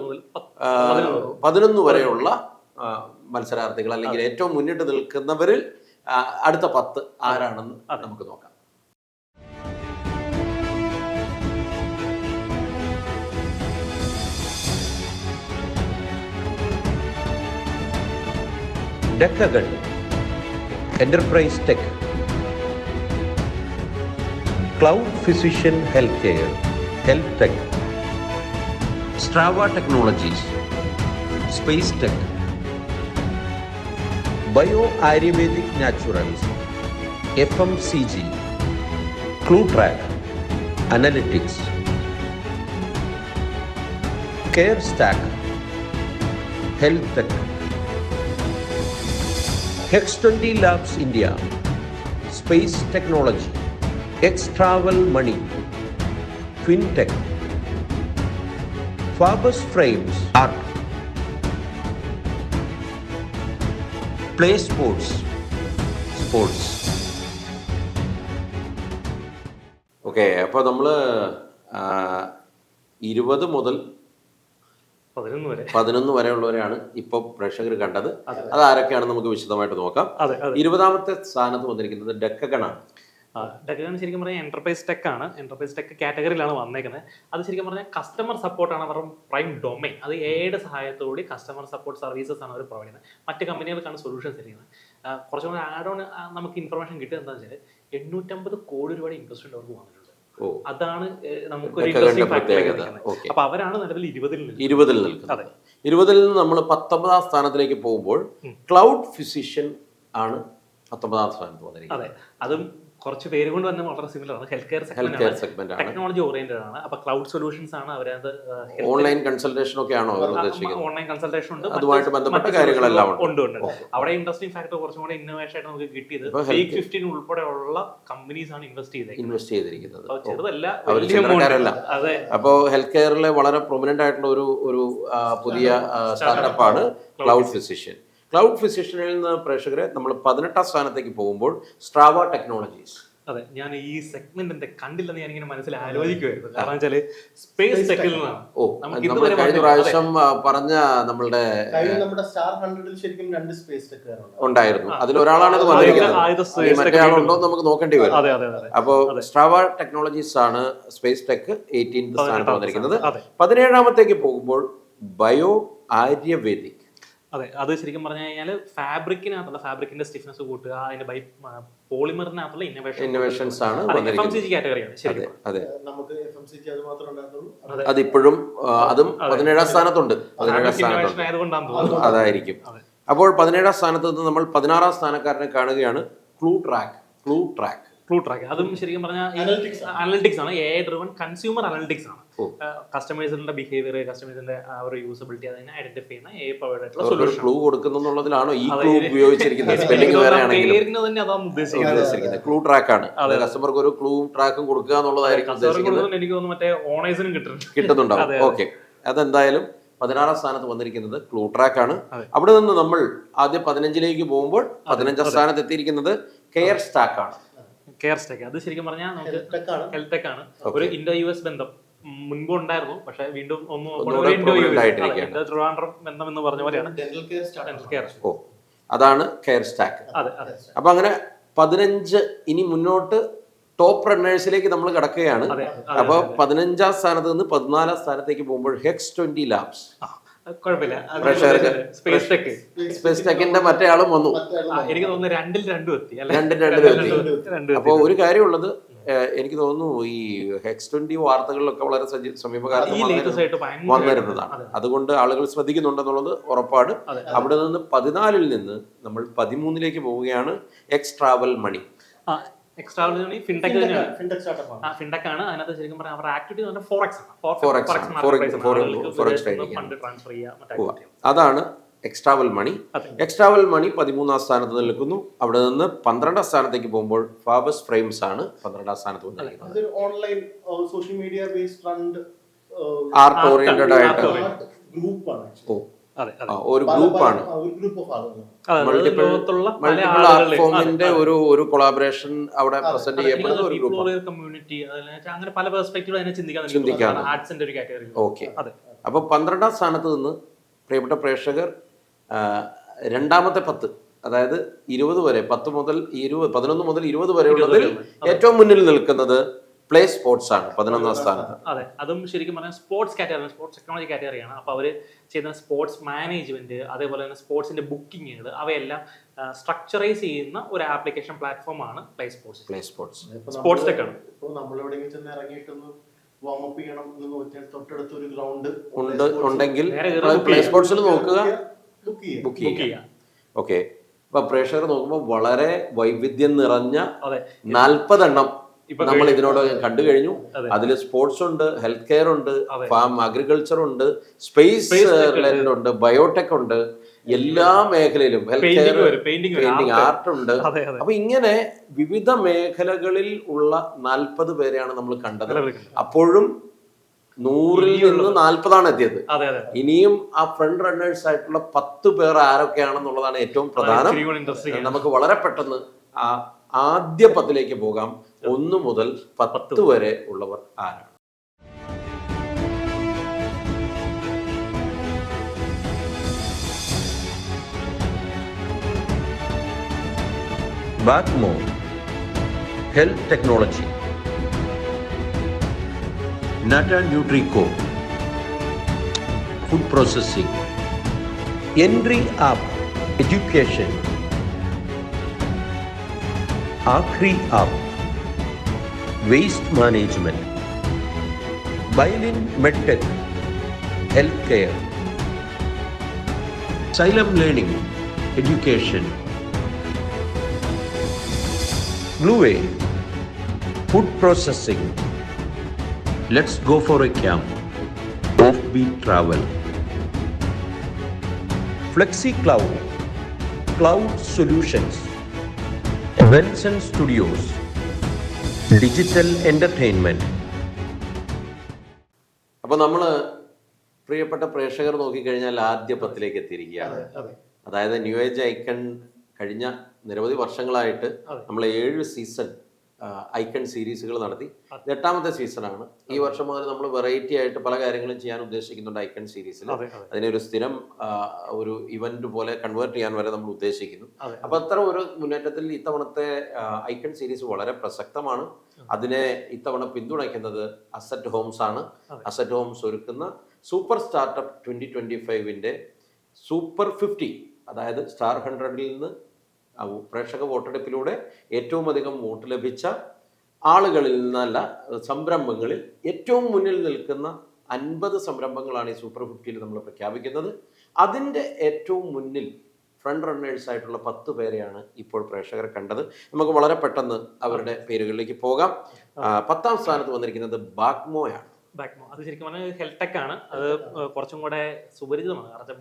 11 വരെയുള്ള മത്സരാർത്ഥികൾ, അല്ലെങ്കിൽ ഏറ്റവും മുന്നിട്ട് നിൽക്കുന്നവരിൽ അടുത്ത 10 ആരാണെന്ന് നമുക്ക് നോക്കാം. Decagon, Enterprise Tech, Cloud Physician Healthcare, Health Tech, Strava Technologies, Space Tech, Bio Ayurvedic Naturals, FMCG, ClueTrack, Analytics, Care Stack, Health Tech, X20 Labs India, Space Technology, X-Travel Money, FinTech, Fabus Frames, Art, Play Sports, Sports. Okay, അപ്പോൾ നമ്മൾ 20 മുതൽ 11 വരെയുള്ളവരെയാണ് ഇപ്പൊ പ്രേക്ഷകർ കണ്ടത്. അത് ആരൊക്കെയാണെന്ന് നമുക്ക് വിശദമായിട്ട് നോക്കാം. 20-ാമത്തെ സ്ഥാനത്ത് വന്നിരിക്കുന്നത് ഡെക്കഗൺ ആണ്. ഡെക്കഗൺ ശരിക്കും പറഞ്ഞാൽ എന്റർപ്രൈസ് ടെക് ആണ്. എന്റർപ്രൈസ് ടെക് കാറ്റഗറിയിലാണ് വന്നേക്കുന്നത്. അത് ശരിക്കും പറഞ്ഞാൽ കസ്റ്റമർ സപ്പോർട്ടാണ് അവരുടെ പ്രൈം ഡൊമൈൻ. അത് എയുടെ സഹായത്തോടെ കസ്റ്റമർ സപ്പോർട്ട് സർവീസസ് ആണ് അവർ പ്രൊവൈഡ് ചെയ്യുന്നത്. മറ്റ് കമ്പനികൾക്കാണ് സൊല്യൂഷൻസ് ഇരിക്കുന്നത്. കുറച്ചും കൂടി ആഡ് ഓൺ നമുക്ക് ഇൻഫർമേഷൻ കിട്ടുക എന്താണെന്ന് വെച്ചാൽ 850 കോടി രൂപയുടെ ഇൻവെസ്റ്റ്മെന്റ് അവർക്ക് വന്നിട്ടുണ്ട്. അതാണ് നമുക്കൊരു ഇൻട്രസ്റ്റിംഗ് ഫാക്ടർ. അപ്പൊ അവരാണ് നിലവിൽ 20-ൽ നിൽക്കുന്നത്. 20-ൽ നിന്ന് നമ്മൾ 19-ാം സ്ഥാനത്തിലേക്ക് പോകുമ്പോൾ ക്ലൗഡ് ഫിസിഷ്യൻ ആണ് 19-ാം സ്ഥാനത്ത് വന്നിരിക്കുന്നത്. അതെ, അതും കുറച്ച് പേര് കൊണ്ട് തന്നെ വളരെ സിമിലർ ആണ്. ഹെൽത്ത് കെയർ സെഗ്മെന്റ് ആണ്, ടെക്നോളജി ഓറിയന്റഡ് ആണ്. അപ്പൊ ക്ലൗഡ് സൊല്യൂഷൻസ് ആണ് അവരത്. ഓൺലൈൻ കൺസൾട്ടേഷൻ ഒക്കെ ആണോ അവർ ഉദ്ദേശിക്കുന്നത്? ഓൺലൈൻ കൺസൾട്ടേഷൻ ഉണ്ട്, അതുമായിട്ട് ബന്ധപ്പെട്ട കാര്യങ്ങളെല്ലാം ഉണ്ട്. അവിടെ ഇൻട്രസ്റ്റിംഗ് ഫാക്ടർ കുറച്ചും കൂടെ ഇന്നോവേഷൻ ആയിട്ട് നമുക്ക് കിട്ടിയത് Take 15 ഉൾപ്പെടെയുള്ള കമ്പനീസ് ആണ് ഇൻവെസ്റ്റ് ചെയ്തിരിക്കുന്നത്. ചെറുതല്ല, അതെ. അപ്പോൾ ഹെൽത്ത് കെയറിലെ വളരെ പ്രൊമിനന്റ് ആയിട്ടുള്ള ഒരു പുതിയ സ്റ്റാർട്ടപ്പാണ് ക്ലൗഡ് ഫിസിഷ്യൻ. ക്ലൗഡ് ഫിസിഷ്യനിൽ നിന്ന് പ്രേക്ഷകരെ നമ്മൾ 18-ാം സ്ഥാനത്തേക്ക് പോകുമ്പോൾ സ്ട്രാവ ടെക്നോളജീസ്. അതെ, ഞാൻ ഈ സെഗ്മെന്റ് കണ്ടില്ലെന്ന് ഞാൻ ഇങ്ങനെ മനസ്സിൽ ആലോചിക്കുമായിരുന്നു. കാരണം വെച്ചാല് സ്പേസ് ടെക്കിൽ നിന്നാണ് കഴിഞ്ഞ പ്രാവശ്യം പറഞ്ഞ നമ്മളുടെ സ്റ്റാർ 100-ൽ ശരിക്കും 2 സ്പേസ് ടെക്കുകാർ ഉണ്ടായിരുന്നു. അതിലൊരാളാണ് ഇത് വന്നിരിക്കുന്നത്. മറ്റേ ആളുണ്ടോ നമുക്ക് നോക്കേണ്ടി വരും. അപ്പോ സ്ട്രാവ ടെക്നോളജീസ് ആണ് സ്പേസ് ടെക് 18th സ്ഥാനത്ത് വന്നിരിക്കുന്നത്. 17-ാമത്തേക്ക് പോകുമ്പോൾ ബയോ ആര്യവേദിക്. അതെ, അത് ശരിക്കും പറഞ്ഞു കഴിഞ്ഞാൽ ഫാബ്രിക്കിന്റെ സ്റ്റിഫ്നെസ് കൂട്ടുക, അതിന്റെ പോളിമറിനകത്തുള്ള ഇന്നോവേഷൻസ് ആണ്. FMCG കാറ്റഗറിയാണ് ശരിക്കും. അതെ, നമുക്ക് FMCG അത് മാത്രമേ ഉണ്ടായിരുന്നുള്ളൂ. അതിപ്പോഴും അതും 17-ാം സ്ഥാനത്തുണ്ട്. 17-ാം സ്ഥാനത്തുണ്ട്, അതായിരിക്കും. അപ്പോൾ 17-ാം സ്ഥാനത്ത് നിന്ന് നമ്മൾ 16-ാം സ്ഥാനക്കാരനെ കാണുകയാണ്. ക്ലൂട്രാക്ക്. അതും ശരിക്കും പറഞ്ഞാൽ അനലിറ്റിക്സ് ആണ്. AI ഡ്രിവൺ കൺസ്യൂമർ അനലിറ്റിക്സ് ആണ്. കസ്റ്റമേഴ്സിന്റെ ബിഹേവിയർ, കസ്റ്റമേഴ്സിന്റെ യൂസബിലിറ്റി അതിനെ ഐഡന്റിഫൈ ചെയ്യുന്ന AI പവർഡ് ആയിട്ടുള്ള സൊല്യൂഷൻ. ക്ലൂ കൊടുക്കുന്നുള്ളതിലാണോ ഈ ക്ലൂ ഉപയോഗിച്ചിരിക്കുന്നത്? സ്പെല്ലിംഗ് വേറെ ആണെങ്കിലും ഉദ്ദേശിക്കുന്നത് ക്ലൂട്രാക്ക് ആണ്. കസ്റ്റമർക്ക് ഒരു ക്ലൂ ട്രാക്കും കൊടുക്കുക എന്നുള്ളതായിരിക്കും ഉദ്ദേശിക്കുന്നത്. എനിക്ക് തോന്നുന്നു മറ്റേ ഓണേഴ്സിനും കിട്ടുന്നുണ്ടാവും. ഓക്കെ, അതെന്തായാലും 16-ാം സ്ഥാനത്ത് വന്നിരിക്കുന്നത് ക്ലൂട്രാക്ക് ആണ്. അവിടെ നിന്ന് നമ്മൾ ആദ്യം 15-ലേക്ക് പോകുമ്പോൾ 15-ാം സ്ഥാനത്ത് എത്തിയിരിക്കുന്നത് കെയർ സ്റ്റാക്ക് ആണ്. അത് ശരിക്കും പറഞ്ഞാൽ ഹെൽത്ത് ടെക് ആണ്. ഒരു ഇൻഡോ US ബന്ധം മുൻപ് ഉണ്ടായിരുന്നു, പക്ഷെ വീണ്ടും ട്രിവാൻഡ്രം ബന്ധം എന്ന് പറഞ്ഞ പോലെയാണ്. അതാണ് കെയർ സ്റ്റാക്ക്. അപ്പൊ അങ്ങനെ 15 ഇനി മുന്നോട്ട് ടോപ്പ് റണ്ണേഴ്സിലേക്ക് നമ്മൾ കിടക്കുകയാണ്. അപ്പൊ 15-ാം സ്ഥാനത്ത് നിന്ന് 14-ാം സ്ഥാനത്തേക്ക് പോകുമ്പോൾ X20 ലാബ്സ്. സ്പേസ് ടെക്കിന്റെ മറ്റേ ആളും വന്നു. എനിക്ക് തോന്നുന്നു 2-ൽ 2 എത്തി. അപ്പൊ ഒരു കാര്യമുള്ളത്, എനിക്ക് തോന്നുന്നു ഈ X20 വാർത്തകളിലൊക്കെ വളരെ സമീപകാലത്ത് ഈ ലേറ്റസ്റ്റ് ആയിട്ട് ഭയങ്കര വന്നിരുന്നതാണ്. അതുകൊണ്ട് ആളുകൾ ശ്രദ്ധിക്കുന്നുണ്ടെന്നുള്ളത് ഉറപ്പാണ്. അവിടെ നിന്ന് 14-ൽ നിന്ന് നമ്മൾ 13-ലേക്ക് പോവുകയാണ്. എക്സ് ട്രാവൽ മണി. എക്സ്ട്രാ ഫിൻടെക് തന്നെയാണ്. ഫിൻടെക് സ്റ്റാർട്ടപ്പ് ആണ്. ഫിൻടെക് ആണ്. അതിനകത്ത് ശരിക്കും പറഞ്ഞാൽ അവരുടെ ആക്ടിവിറ്റി എന്ന് പറഞ്ഞാൽ ഫോറക്സ് ഫണ്ട് ട്രാൻസ്ഫർ ചെയ്യുക. അതാണ് എക്സ്ട്രാവൽ മണി. എക്സ്ട്രാവൽ മണി 13-ാം സ്ഥാനത്ത് നിൽക്കുന്നു. അവിടെ നിന്ന് 12-ാം സ്ഥാനത്തേക്ക് പോകുമ്പോൾ ഫാബസ് ഫ്രെയിംസ് ആണ് 12-ാം സ്ഥാനത്ത് വന്നിരിക്കുന്നത്. അതൊരു online social media based fund art oriented ആയിട്ട് ഗ്രൂപ്പാണ്. ഒരു ഗ്രൂപ്പാണ്. മൾട്ടിപ്പിൾ ആർട്ട് ഫോമിന്റെ ഒരു കൊളാബറേഷൻ അവിടെ പ്രസന്റ് ചെയ്യപ്പെടുന്ന ഒരു ഗ്രൂപ്പ് കമ്മ്യൂണിറ്റി. അങ്ങനെ പല പെർസ്പെക്റ്റീവ് അതിനെ ചിന്തിക്കാൻ ആർട്സിന്റെ ഒരു കാറ്റഗറി. ഓക്കെ. അപ്പൊ 12-ാം സ്ഥാനത്ത് നിന്ന് പ്രിയപ്പെട്ട പ്രേക്ഷകർ രണ്ടാമത്തെ 10, അതായത് 20 വരെ, 11 മുതൽ 20 വരെ ഉള്ളതിൽ ഏറ്റവും മുന്നിൽ നിൽക്കുന്നത് പ്ലേ സ്പോർട്സ് ആണ് 11-ാം സ്ഥാനത്ത്. അതെ, അതും ശരിക്കും പറഞ്ഞാൽ സ്പോർട്സ് കാറ്റഗറി, സ്പോർട്സ് ടെക്നോളജി കാറ്റഗറിയാണ്. അപ്പോൾ അവർ ചെയ്യുന്ന സ്പോർട്സ് മാനേജ്മെന്റ്, അതേപോലെ തന്നെ സ്പോർട്സിന്റെ ബുക്കിങ്ങുകൾ, അവയെല്ലാം സ്ട്രക്ചറൈസ് ചെയ്യുന്ന ഒരു ആപ്ലിക്കേഷൻ പ്ലാറ്റ്ഫോം ആണ് പ്ലേ സ്പോർട്സ്. സ്പോർട്സ് ടെക് ആണ്. ഇപ്പോൾ നമ്മളെവിടെയെങ്കിലും ചെന്ന് ഇറങ്ങിയിട്ടൊന്ന് വാം അപ്പ് ചെയ്യണം എന്ന് വെച്ചാൽ തൊട്ടടുത്ത് ഒരു ഗ്രൗണ്ട് ഉണ്ടെങ്കിൽ പ്ലേ സ്പോർട്സിൽ നോക്കുക, ബുക്ക് ചെയ്യുക. ഓക്കെ. അപ്പൊ പ്രേക്ഷകർ നോക്കുമ്പോൾ വളരെ വൈവിധ്യം നിറഞ്ഞ 40 എണ്ണം നമ്മൾ ഇതിനോട് കണ്ടു കഴിഞ്ഞു. അതിൽ സ്പോർട്സ് ഉണ്ട്, ഹെൽത്ത് കെയർ ഉണ്ട്, ഫാം അഗ്രികൾച്ചർ ഉണ്ട്, സ്പേസ് റിലേറ്റഡ് ഉണ്ട്, ബയോടെക് ഉണ്ട്, എല്ലാ മേഖലയിലും ഹെൽത്ത് കെയർ, പെയിന്റിംഗ്, ആർട്ട് ഉണ്ട്. അപ്പൊ ഇങ്ങനെ വിവിധ മേഖലകളിൽ ഉള്ള 40 പേരെയാണ് നമ്മൾ കണ്ടത്. അപ്പോഴും 100-ൽ നിന്ന് 40-ആണ് എത്തിയത്. ഇനിയും ആ ഫ്രണ്ട് റണ്ണേഴ്സ് ആയിട്ടുള്ള 10 പേർ ആരൊക്കെയാണെന്നുള്ളതാണ് ഏറ്റവും പ്രധാനം. നമുക്ക് വളരെ പെട്ടെന്ന് ആ ആദ്യ 10-ലേക്ക് പോകാം. 1 മുതൽ 10 വരെ ഉള്ളവർ ആരാണ്? Backmo Health Technology, Nata Nutrico Food Processing, Entry App Education, Akri App Waste Management, Violin MedTech Healthcare, Xylem Learning Education, Blueway Food Processing, Let's Go for a Camp, Offbeat Travel, Flexi Cloud Cloud Solutions, Benson Studios, Digital Entertainment. അപ്പൊ നമ്മള് പ്രിയപ്പെട്ട പ്രേക്ഷകർ നോക്കിക്കഴിഞ്ഞാൽ ആദ്യ 10-ലേക്ക് എത്തിയിരിക്കുകയാണ്. അതായത് new age icon കഴിഞ്ഞ നിരവധി വർഷങ്ങളായിട്ട് നമ്മൾ 7 സീസൺ ഐക്കൺ സീരീസുകൾ നടത്തി. 8ാമത്തെ സീസണാണ്. ഈ വർഷം മുതൽ നമ്മൾ വെറൈറ്റി ആയിട്ട് പല കാര്യങ്ങളും ചെയ്യാൻ ഉദ്ദേശിക്കുന്നുണ്ട് ഐക്കൺ സീരീസിൽ. അതിനെ ഒരു സ്ഥിരം ഒരു ഇവന്റ് പോലെ കൺവേർട്ട് ചെയ്യാൻ വരെ നമ്മൾ ഉദ്ദേശിക്കുന്നു. അപ്പൊ അത്തരം ഒരു മുന്നേറ്റത്തിൽ ഇത്തവണത്തെ ഐക്കൺ സീരീസ് വളരെ പ്രസക്തമാണ്. അതിനെ ഇത്തവണ പിന്തുണയ്ക്കുന്നത് അസറ്റ് ഹോംസ് ആണ്. അസറ്റ് ഹോംസ് ഒരുക്കുന്ന സൂപ്പർ സ്റ്റാർട്ടപ്പ് 2025-ന്റെ സൂപ്പർ 50, അതായത് സ്റ്റാർ 100-ൽ നിന്ന് പ്രേക്ഷക വോട്ടെടുപ്പിലൂടെ ഏറ്റവും അധികം വോട്ട് ലഭിച്ച ആളുകളിൽ നിന്നല്ല, സംരംഭങ്ങളിൽ ഏറ്റവും മുന്നിൽ നിൽക്കുന്ന 50 സംരംഭങ്ങളാണ് ഈ സൂപ്പർ 50-ൽ നമ്മൾ പ്രഖ്യാപിക്കുന്നത്. അതിൻ്റെ ഏറ്റവും മുന്നിൽ ഫ്രണ്ട് റണ്ണേഴ്സ് ആയിട്ടുള്ള 10 പേരെയാണ് ഇപ്പോൾ പ്രേക്ഷകർ കണ്ടത്. നമുക്ക് വളരെ പെട്ടെന്ന് അവരുടെ പേരുകളിലേക്ക് പോകാം. 10ാം സ്ഥാനത്ത് വന്നിരിക്കുന്നത് ബാക്മോയാണ്. അത് ശരിക്കും പറഞ്ഞാൽ ഹെൽത്ത് ടെക് ആണ്. അത് കുറച്ചും കൂടെ സുപരിചിതമാണ്. കാരണം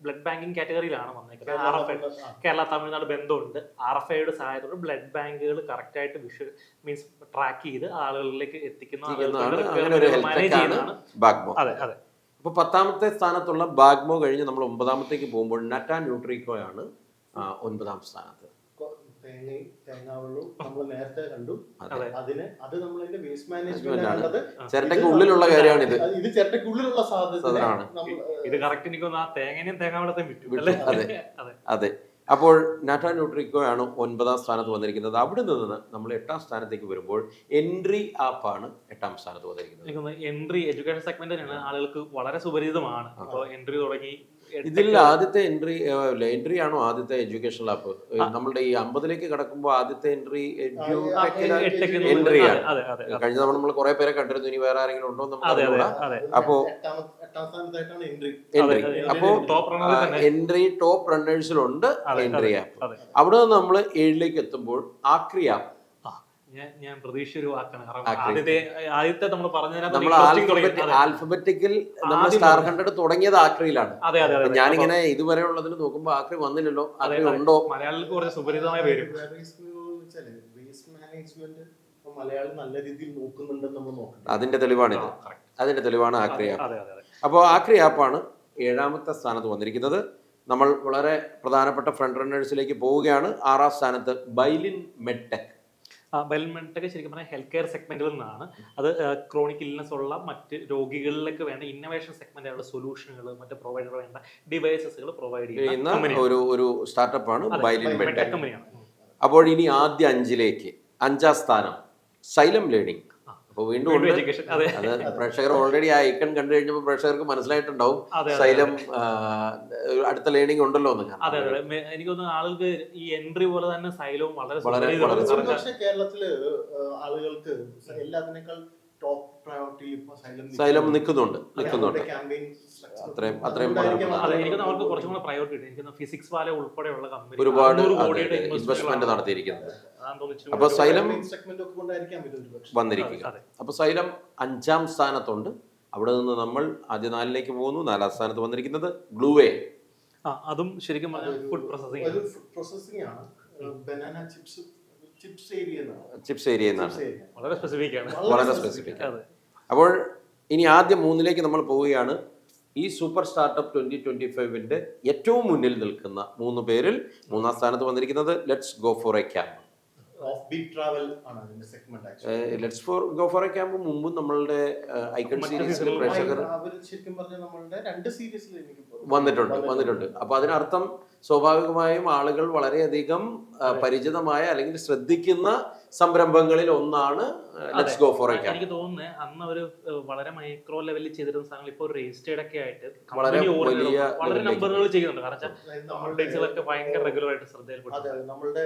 ബ്ലഡ് ബാങ്കിങ് കാറ്റഗറിയിലാണ് വന്നേക്കുന്നത്. കേരള തമിഴ്നാട് ബന്ധമുണ്ട്. RFIയുടെ സഹായത്തോടെ ബ്ലഡ് ബാങ്കുകൾ കറക്റ്റ് ആയിട്ട് മീൻസ് ട്രാക്ക് ചെയ്ത് ആളുകളിലേക്ക് എത്തിക്കുന്ന. അപ്പൊ 10ാമത്തെ സ്ഥാനത്തുള്ള ബാഗ്മോ കഴിഞ്ഞ് നമ്മൾ 9ാമത്തേക്ക് പോകുമ്പോൾ നറ്റാ ന്യൂട്രിക്കോയാണ് 9ാം സ്ഥാനത്ത്. തേങ്ങാവെള്ളം നമ്മൾ നേരത്തെ കണ്ടു. അത് നമ്മളതിന്റെ വേസ്റ്റ് മാനേജ്മെന്റ് ആണ്. മാനേജ്മെന്റ് ചിരട്ടയ്ക്കുള്ളിലുള്ള കാര്യമാണ് ഇത്. ഇത് ചിരട്ടയ്ക്കുള്ളിലുള്ള സാധനമാണ്. ഇത് കറക്റ്റ് എനിക്ക് ആ തേങ്ങയും തേങ്ങാവെള്ളത്തെയും വിട്ടു. അതെ. അപ്പോൾ നാറ്റാ ന്യൂട്രിക്കോയാണ് 9ാം സ്ഥാനത്ത് വന്നിരിക്കുന്നത്. അവിടെ നിന്ന് നമ്മൾ 8ാം സ്ഥാനത്തേക്ക് വരുമ്പോൾ എൻട്രി ആപ്പാണ് 8ാം സ്ഥാനത്ത് വന്നിരിക്കുന്നത്. എൻട്രി എഡ്യൂക്കേഷൻ സെഗ്മെന്റിനാണ് ആളുകൾക്ക് വളരെ സുപരിചിതമാണ്. അപ്പോൾ എൻട്രി തുടങ്ങി ഇതിൽ ആദ്യത്തെ എൻട്രി ആണോ ആദ്യത്തെ എഡ്യൂക്കേഷൻ ആപ്പ്? നമ്മളുടെ ഈ 50ലേക്ക് കടക്കുമ്പോൾ ആദ്യത്തെ എൻട്രി എൻട്രി ആണ്. കഴിഞ്ഞ തവണ നമ്മൾ കുറെ പേരെ കണ്ടിരുന്നു. ഇനി വേറെ ആരെങ്കിലും ഉണ്ടോ എന്ന് അപ്പോ എൻട്രി അപ്പോ എൻട്രി ടോപ്പ് റണ്ണേഴ്സിലുണ്ട് എൻട്രി ആപ്പ്. അവിടെ നിന്ന് നമ്മൾ 7ലേക്ക് എത്തുമ്പോൾ ആക്രി ആപ്പ്. ഞാൻ പ്രതീക്ഷ ഒരു വാക്കാണ്. ആദ്യത്തെ നമ്മൾ ആൽഫബറ്റിക്കൽ നമ്മൾ സ്റ്റാർ 100 തുടങ്ങിയത് ആക്രിയിലാണ്. ഞാനിങ്ങനെ ഇതുവരെ ഉള്ളതിൽ നോക്കുമ്പോൾ ആക്രി വന്നില്ലല്ലോ, ആക്രി ഉണ്ടോ? മലയാളികൾക്ക് കുറച്ച് സുപരിതമായ പേരും അതിന്റെ തെളിവാണിത്. അതിന്റെ തെളിവാണ് ആക്രി ആപ്പ്. അപ്പോൾ ആക്രി ആപ്പാണ് 7ാമത്തെ സ്ഥാനത്ത് വന്നിരിക്കുന്നത്. നമ്മൾ വളരെ പ്രധാനപ്പെട്ട ഫ്രണ്ട് റണ്ണേഴ്സിലേക്ക് പോവുകയാണ്. 6ാം സ്ഥാനത്ത് ബൈലിൻ മെഡ്ടെക്. ബെൽമെൻറ്റൊക്കെ ശരിക്കും പറഞ്ഞാൽ ഹെൽത്ത് കെയർ സെഗ്മെന്റിൽ നിന്നാണ്. അത് ക്രോണിക് ഇൽനെസ് ഉള്ള മറ്റ് രോഗികളിലേക്ക് വേണ്ട ഇന്നോവേഷൻ സെഗ്മെന്റുകളുടെ സൊല്യൂഷനുകൾ, മറ്റ് പ്രൊവൈഡർ വേണ്ട ഡിവൈസസുകൾ പ്രൊവൈഡ് ചെയ്യുന്ന ഒരു സ്റ്റാർട്ടപ്പാണ് ബൈലിൻ മെഡ്ടെക് കമ്പനിയാണ്. അപ്പോൾ ഇനി ആദ്യ 5ലേക്ക് 5ാം സ്ഥാനം സൈലം ലേണിംഗ്. അപ്പോൾ വീണ്ടും അത് പ്രേക്ഷകർ ഓൾറെഡി ആ ഐക്കൺ കണ്ടു കഴിഞ്ഞപ്പോൾ പ്രേക്ഷകർക്ക് മനസ്സിലായിട്ടുണ്ടാവും സൈലം അടുത്ത ലേണിംഗ് ഉണ്ടല്ലോ എന്ന്. അതെ അതെ, എനിക്ക് തോന്നുന്നു ആളുകൾക്ക് ഈ എൻട്രി പോലെ തന്നെ സൈലവും വളരെ കേരളത്തില് ആളുകൾക്ക് എല്ലാത്തിനേക്കാൾ ടോപ്പ് പ്രയോറിറ്റി സൈലം നിൽക്കുന്നുണ്ട്. അത്രയും അവർക്ക് കുറച്ചും കൂടെ പ്രയോറിറ്റി ഉണ്ട്. എനിക്ക് ഫിസിക്സ് വാല ഉൾപ്പെടെയുള്ള കമ്പനി ഒരുപാട് ഇൻവെസ്റ്റ്മെന്റ് നടത്തിയിരിക്കുന്നത്. അപ്പൊ സൈലം വന്നിരിക്കുക. അപ്പൊ സൈലം 5ാം സ്ഥാനത്തുണ്ട്. അവിടെ നിന്ന് നമ്മൾ ആദ്യ 4ലേക്ക് പോകുന്നു. 4ാം സ്ഥാനത്ത് വന്നിരിക്കുന്നത് ഗ്ലൂവേ. അതും ശരിക്കും ഫുഡ് പ്രോസസിംഗ് ആണ്. ബനാന ചിപ്സ് ഏരിയ എന്നാണ്. വളരെ സ്പെസിഫിക് ആണ്. അപ്പോൾ ഇനി ആദ്യം 3ലേക്ക് നമ്മൾ പോവുകയാണ്. ഈ സൂപ്പർ സ്റ്റാർട്ടപ്പ് 2025ന്റെ ഏറ്റവും മുന്നിൽ നിൽക്കുന്ന 3 പേരിൽ 3ാം സ്ഥാനത്ത് വന്നിരിക്കുന്നത് let's go for A camp. Let's go for A camp മുമ്പ് നമ്മളുടെ ഐക്കൺ സീരീസിൽ പ്രേക്ഷകർ വന്നിട്ടുണ്ട്. അപ്പൊ അതിനർത്ഥം സ്വാഭാവികമായും ആളുകൾ വളരെയധികം പരിചിതമായ അല്ലെങ്കിൽ ശ്രദ്ധിക്കുന്ന സംരംഭങ്ങളിൽ ഒന്നാണ് let's go for A camp. എനിക്ക് തോന്നുന്നത് അന്ന് ഒരു വളരെ മൈക്രോ ലെവലിൽ ചെയ്തിരുന്ന സാധനങ്ങൾ ഇപ്പോൾ രജിസ്റ്റേർഡ് ഒക്കെ ആയിട്ട് വളരെ നമ്പറുകൾ ചെയ്യുന്നുണ്ട്. കാരണം ഭയങ്കര റെഗുലർ ആയിട്ട് ശ്രദ്ധയിൽപ്പെട്ടു.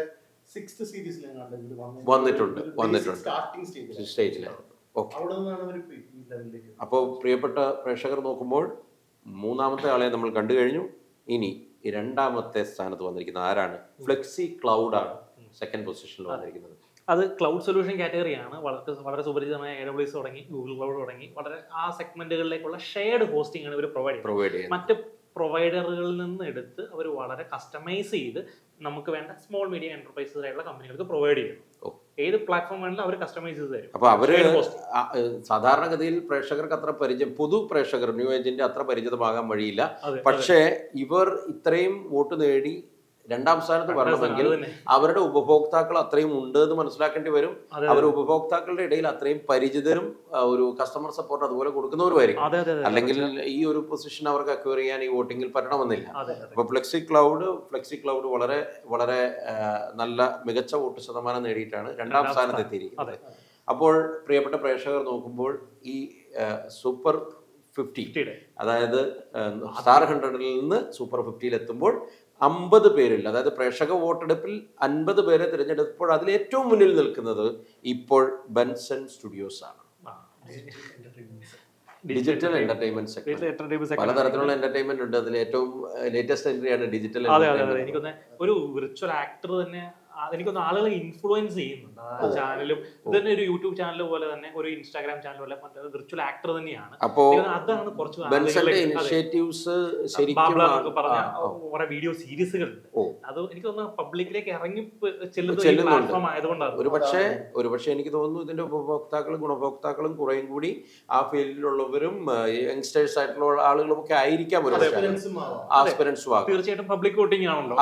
6th സീരീസിൽ വന്നിട്ടുണ്ട് സ്റ്റേജിലാണ്. അപ്പോൾ പ്രിയപ്പെട്ട പ്രേക്ഷകർ നോക്കുമ്പോൾ 3ാമത്തെ ആളെ നമ്മൾ കണ്ടു കഴിഞ്ഞു. ഇനി 2ാമത്തെ സ്ഥാനത്ത് വന്നിരിക്കുന്ന ആരാണ്? ഫ്ലെക്സി ക്ലൗഡ് ആണ് 2nd പൊസിഷനിൽ വന്നിരിക്കുന്നത്. അത് ക്ലൗഡ് സൊല്യൂഷൻ കാറ്റഗറിയാണ്. വളരെ സുപരിചിതമായ AWS തുടങ്ങി ഗൂഗിൾ ക്ലൗഡ് തുടങ്ങി വളരെ ആ സെഗ്മെന്റുകളിലേക്കുള്ള ഷെയർഡ് ഹോസ്റ്റിംഗ് ആണ് ഇവർ പ്രൊവൈഡ് ചെയ്യുന്നത്. മറ്റ് പ്രൊവൈഡറുകളിൽ നിന്ന് എടുത്ത് അവർ വളരെ കസ്റ്റമൈസ് ചെയ്ത് നമുക്ക് വേണ്ട സ്മോൾ മീഡിയം എന്റർപ്രൈസസ് ആയിട്ടുള്ള കമ്പനികൾക്ക് പ്രൊവൈഡ് ചെയ്യുന്നു. ഏത് പ്ലാറ്റ്ഫോം വേണമെങ്കിലും അവർ കസ്റ്റമൈസ് ചെയ്ത് തരും. അപ്പൊ അവര് സാധാരണഗതിയിൽ പ്രേക്ഷകർക്ക് അത്ര പൊതു പ്രേക്ഷകർ ന്യൂ ഏജിന്റെ അത്ര പരിചിതമാകാൻ വഴിയില്ല. പക്ഷേ ഇവർ ഇത്രയും വോട്ട് നേടി 2ാം സ്ഥാനത്ത് വരണമെങ്കിൽ അവരുടെ ഉപഭോക്താക്കൾ അത്രയും ഉണ്ട് എന്ന് മനസ്സിലാക്കേണ്ടി വരും. അവർ ഉപഭോക്താക്കളുടെ ഇടയിൽ അത്രയും പരിചിതരും ഒരു കസ്റ്റമർ സപ്പോർട്ട് അതുപോലെ കൊടുക്കുന്നവരുമായിരിക്കും. അല്ലെങ്കിൽ ഈ ഒരു പൊസിഷൻ അവർക്ക് അക്വയർ ചെയ്യാൻ ഈ വോട്ടിങ്ങിൽ പറ്റണമെന്നില്ല. അപ്പൊ ഫ്ലെക്സി ക്ലൗഡ് വളരെ വളരെ നല്ല മികച്ച വോട്ട് ശതമാനം നേടിയിട്ടാണ് 2ാം സ്ഥാനത്ത് എത്തിയിരിക്കുന്നത്. അപ്പോൾ പ്രിയപ്പെട്ട പ്രേക്ഷകർ നോക്കുമ്പോൾ ഈ സൂപ്പർ 50 അതായത് സ്റ്റാർ 100ൽ നിന്ന് സൂപ്പർ 50ൽ എത്തുമ്പോൾ 50 പേരിൽ, അതായത് പ്രേക്ഷക വോട്ടെടുപ്പിൽ 50 പേരെ തിരഞ്ഞെടുത്തപ്പോൾ അതിൽ ഏറ്റവും മുന്നിൽ നിൽക്കുന്നത് ഇപ്പോൾ ബെൻസൺ സ്റ്റുഡിയോസ് ആണ്. Digital entertainment sector. പലതരത്തിലുള്ള എന്റർടൈൻമെന്റ് ഉണ്ട്. അതിൽ ഏറ്റവും ലേറ്റസ്റ്റ് എൻട്രിയാണ് ഡിജിറ്റൽ. എനിക്കൊന്ന് ഒരു വിർച്വൽ ആക്ടർ തന്നെ എനിക്കൊന്ന് ആളുകളെ ഇൻഫ്ലുവൻസ് ചെയ്യുന്നുണ്ട്. ആ ചാനലും ഇത് തന്നെ ഒരു യൂട്യൂബ് ചാനൽ പോലെ തന്നെ ഒരു ഇൻസ്റ്റാഗ്രാം ചാനൽ പോലെ മറ്റേ വിർച്വൽ ആക്ടർ തന്നെയാണ്. അതാണ് കുറച്ച് കുറെ വീഡിയോ സീരീസുകളുണ്ട്. അത് എനിക്ക് തോന്നുന്നു പബ്ലിക്കിലേക്ക് ഇറങ്ങി ചെല്ലുന്ന ആയതുകൊണ്ടാണ്. ഒരുപക്ഷെ എനിക്ക് തോന്നുന്നു ഇതിന്റെ ഉപഭോക്താക്കളും ഗുണഭോക്താക്കളും കുറേയും കൂടി ആ ഫീൽഡിലുള്ളവരും യങ്സ്റ്റേഴ്സ് ആയിട്ടുള്ള ആളുകളും ഒക്കെ ആയിരിക്കാം. തീർച്ചയായിട്ടും പബ്ലിക് വോട്ടിംഗ് ആണല്ലോ.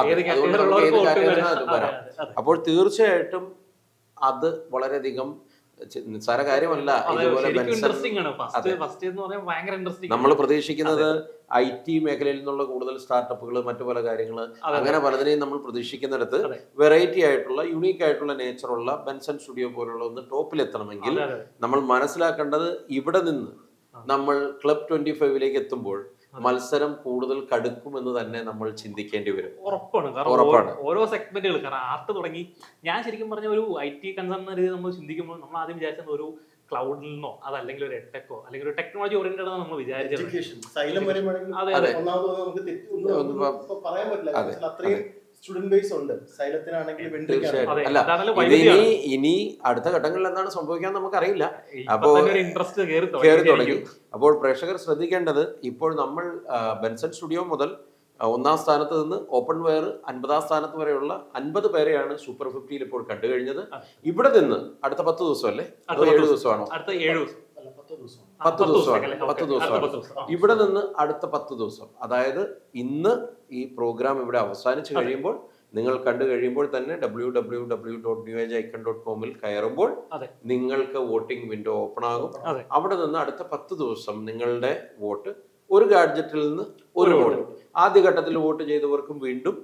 അപ്പോൾ തീർച്ചയായിട്ടും അത് വളരെയധികം നിസ്സാര കാര്യമല്ല. ഇതുപോലെ നമ്മൾ പ്രതീക്ഷിക്കുന്നത് IT മേഖലയിൽ നിന്നുള്ള കൂടുതൽ സ്റ്റാർട്ടപ്പുകൾ, മറ്റു പല കാര്യങ്ങൾ, അങ്ങനെ പലതിനെയും നമ്മൾ പ്രതീക്ഷിക്കുന്നിടത്ത് വെറൈറ്റി ആയിട്ടുള്ള യുണീക്ക് ആയിട്ടുള്ള നേച്ചറുള്ള ബെൻസൺ സ്റ്റുഡിയോ പോലുള്ള ഒന്ന് ടോപ്പിലെത്തണമെങ്കിൽ നമ്മൾ മനസ്സിലാക്കേണ്ടത് ഇവിടെ നിന്ന് നമ്മൾ ക്ലബ് 25ലേക്ക് എത്തുമ്പോൾ മത്സരം കൂടുതൽ കടുക്കുമെന്ന് തന്നെ നമ്മൾ ചിന്തിക്കേണ്ടി വരും. ഉറപ്പാണ്. ഉറപ്പാണ്. കാരണം ഓരോ സെഗ്മെന്റുകൾ, കാരണം ആർട്ട് തുടങ്ങി, ഞാൻ ശരിക്കും പറഞ്ഞ ഒരു IT കൺസേൺ എന്ന രീതിയിൽ നമ്മൾ ചിന്തിക്കുമ്പോൾ നമ്മൾ ആദ്യം വിചാരിച്ചത് ഒരു ക്ലൗഡിൽ നിന്നോ അതല്ലെങ്കിൽ ഒരു എഡ്ടെക്കോ അല്ലെങ്കിൽ ഒരു ടെക്നോളജി ഓറിയന്റഡ് ആണ് നമ്മൾ വിചാരിച്ചത്. എഡ്യൂക്കേഷൻ സൈലം വരുമ്പോഴെങ്കിലും ഒന്നാമത് നമുക്ക് തെറ്റ് പറയാൻ പറ്റില്ല. അത്രയും സ്റ്റുഡന്റ് ബേസ് ഉണ്ട് സൈലത്തിനാണെങ്കിലും. അല്ല, ഇനി അടുത്ത ഘട്ടങ്ങളിൽ എന്താണ് സംഭവിക്കാൻ നമുക്കറിയില്ല. അപ്പോൾ ഇൻട്രസ്റ്റ് കയറി തുടങ്ങി. അപ്പോൾ പ്രേക്ഷകർ ശ്രദ്ധിക്കേണ്ടത്, ഇപ്പോൾ നമ്മൾ ബെൻസൺ സ്റ്റുഡിയോ മുതൽ 1ാം സ്ഥാനത്ത് നിന്ന് ഓപ്പൺ വെയർ 50ാം സ്ഥാനത്ത് വരെയുള്ള 50 പേരെയാണ് സൂപ്പർ 50യിൽ ഇപ്പോൾ കണ്ടു കഴിഞ്ഞത്. ഇവിടെ നിന്ന് അടുത്ത 10 ദിവസം അല്ലേ, 7 ദിവസമാണോ? അടുത്ത 7 ദിവസം, 10 ദിവസമാണ്. ഇവിടെ നിന്ന് അടുത്ത 10 ദിവസം, അതായത് ഇന്ന് ഈ പ്രോഗ്രാം ഇവിടെ അവസാനിച്ച് കഴിയുമ്പോൾ, നിങ്ങൾ കണ്ടു കഴിയുമ്പോൾ തന്നെ www.newagicon.com കയറുമ്പോൾ നിങ്ങൾക്ക് വോട്ടിംഗ് വിൻഡോ ഓപ്പൺ ആകും. അവിടെ നിന്ന് അടുത്ത 10 ദിവസം നിങ്ങളുടെ വോട്ട്, ഒരു ഗാഡ്ജറ്റിൽ നിന്ന് ഒരു വോട്ട്, ആദ്യഘട്ടത്തിൽ വോട്ട് ചെയ്തവർക്കും വീണ്ടും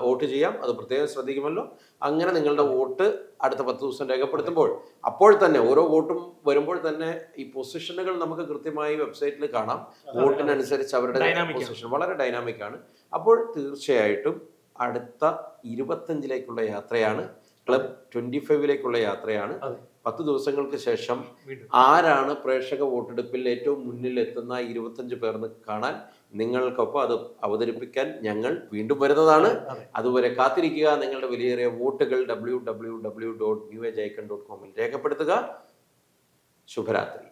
വോട്ട് ചെയ്യാം. അത് പ്രത്യേകം ശ്രദ്ധിക്കുമല്ലോ. അങ്ങനെ നിങ്ങളുടെ വോട്ട് അടുത്ത 10 ദിവസം രേഖപ്പെടുത്തുമ്പോൾ, അപ്പോൾ തന്നെ ഓരോ വോട്ടും വരുമ്പോൾ തന്നെ ഈ പൊസിഷനുകൾ നമുക്ക് കൃത്യമായി വെബ്സൈറ്റിൽ കാണാം. വോട്ടിനനുസരിച്ച് അവരുടെ പൊസിഷൻ വളരെ ഡൈനാമിക് ആണ്. അപ്പോൾ തീർച്ചയായിട്ടും അടുത്ത 25ലേക്കുള്ള യാത്രയാണ്, ക്ലബ് 25ലേക്കുള്ള യാത്രയാണ്. 10 ദിവസങ്ങൾക്ക് ശേഷം ആരാണ് പ്രേക്ഷക വോട്ടെടുപ്പിൽ ഏറ്റവും മുന്നിൽ എത്തുന്ന 25 പേർന്ന് കാണാൻ നിങ്ങൾക്കൊപ്പം അത് അവതരിപ്പിക്കാൻ ഞങ്ങൾ വീണ്ടും വരുന്നതാണ്. അതുവരെ കാത്തിരിക്കുക. നിങ്ങളുടെ വിലയേറിയ വോട്ടുകൾ www.newagicon.com രേഖപ്പെടുത്തുക. ശുഭരാത്രി.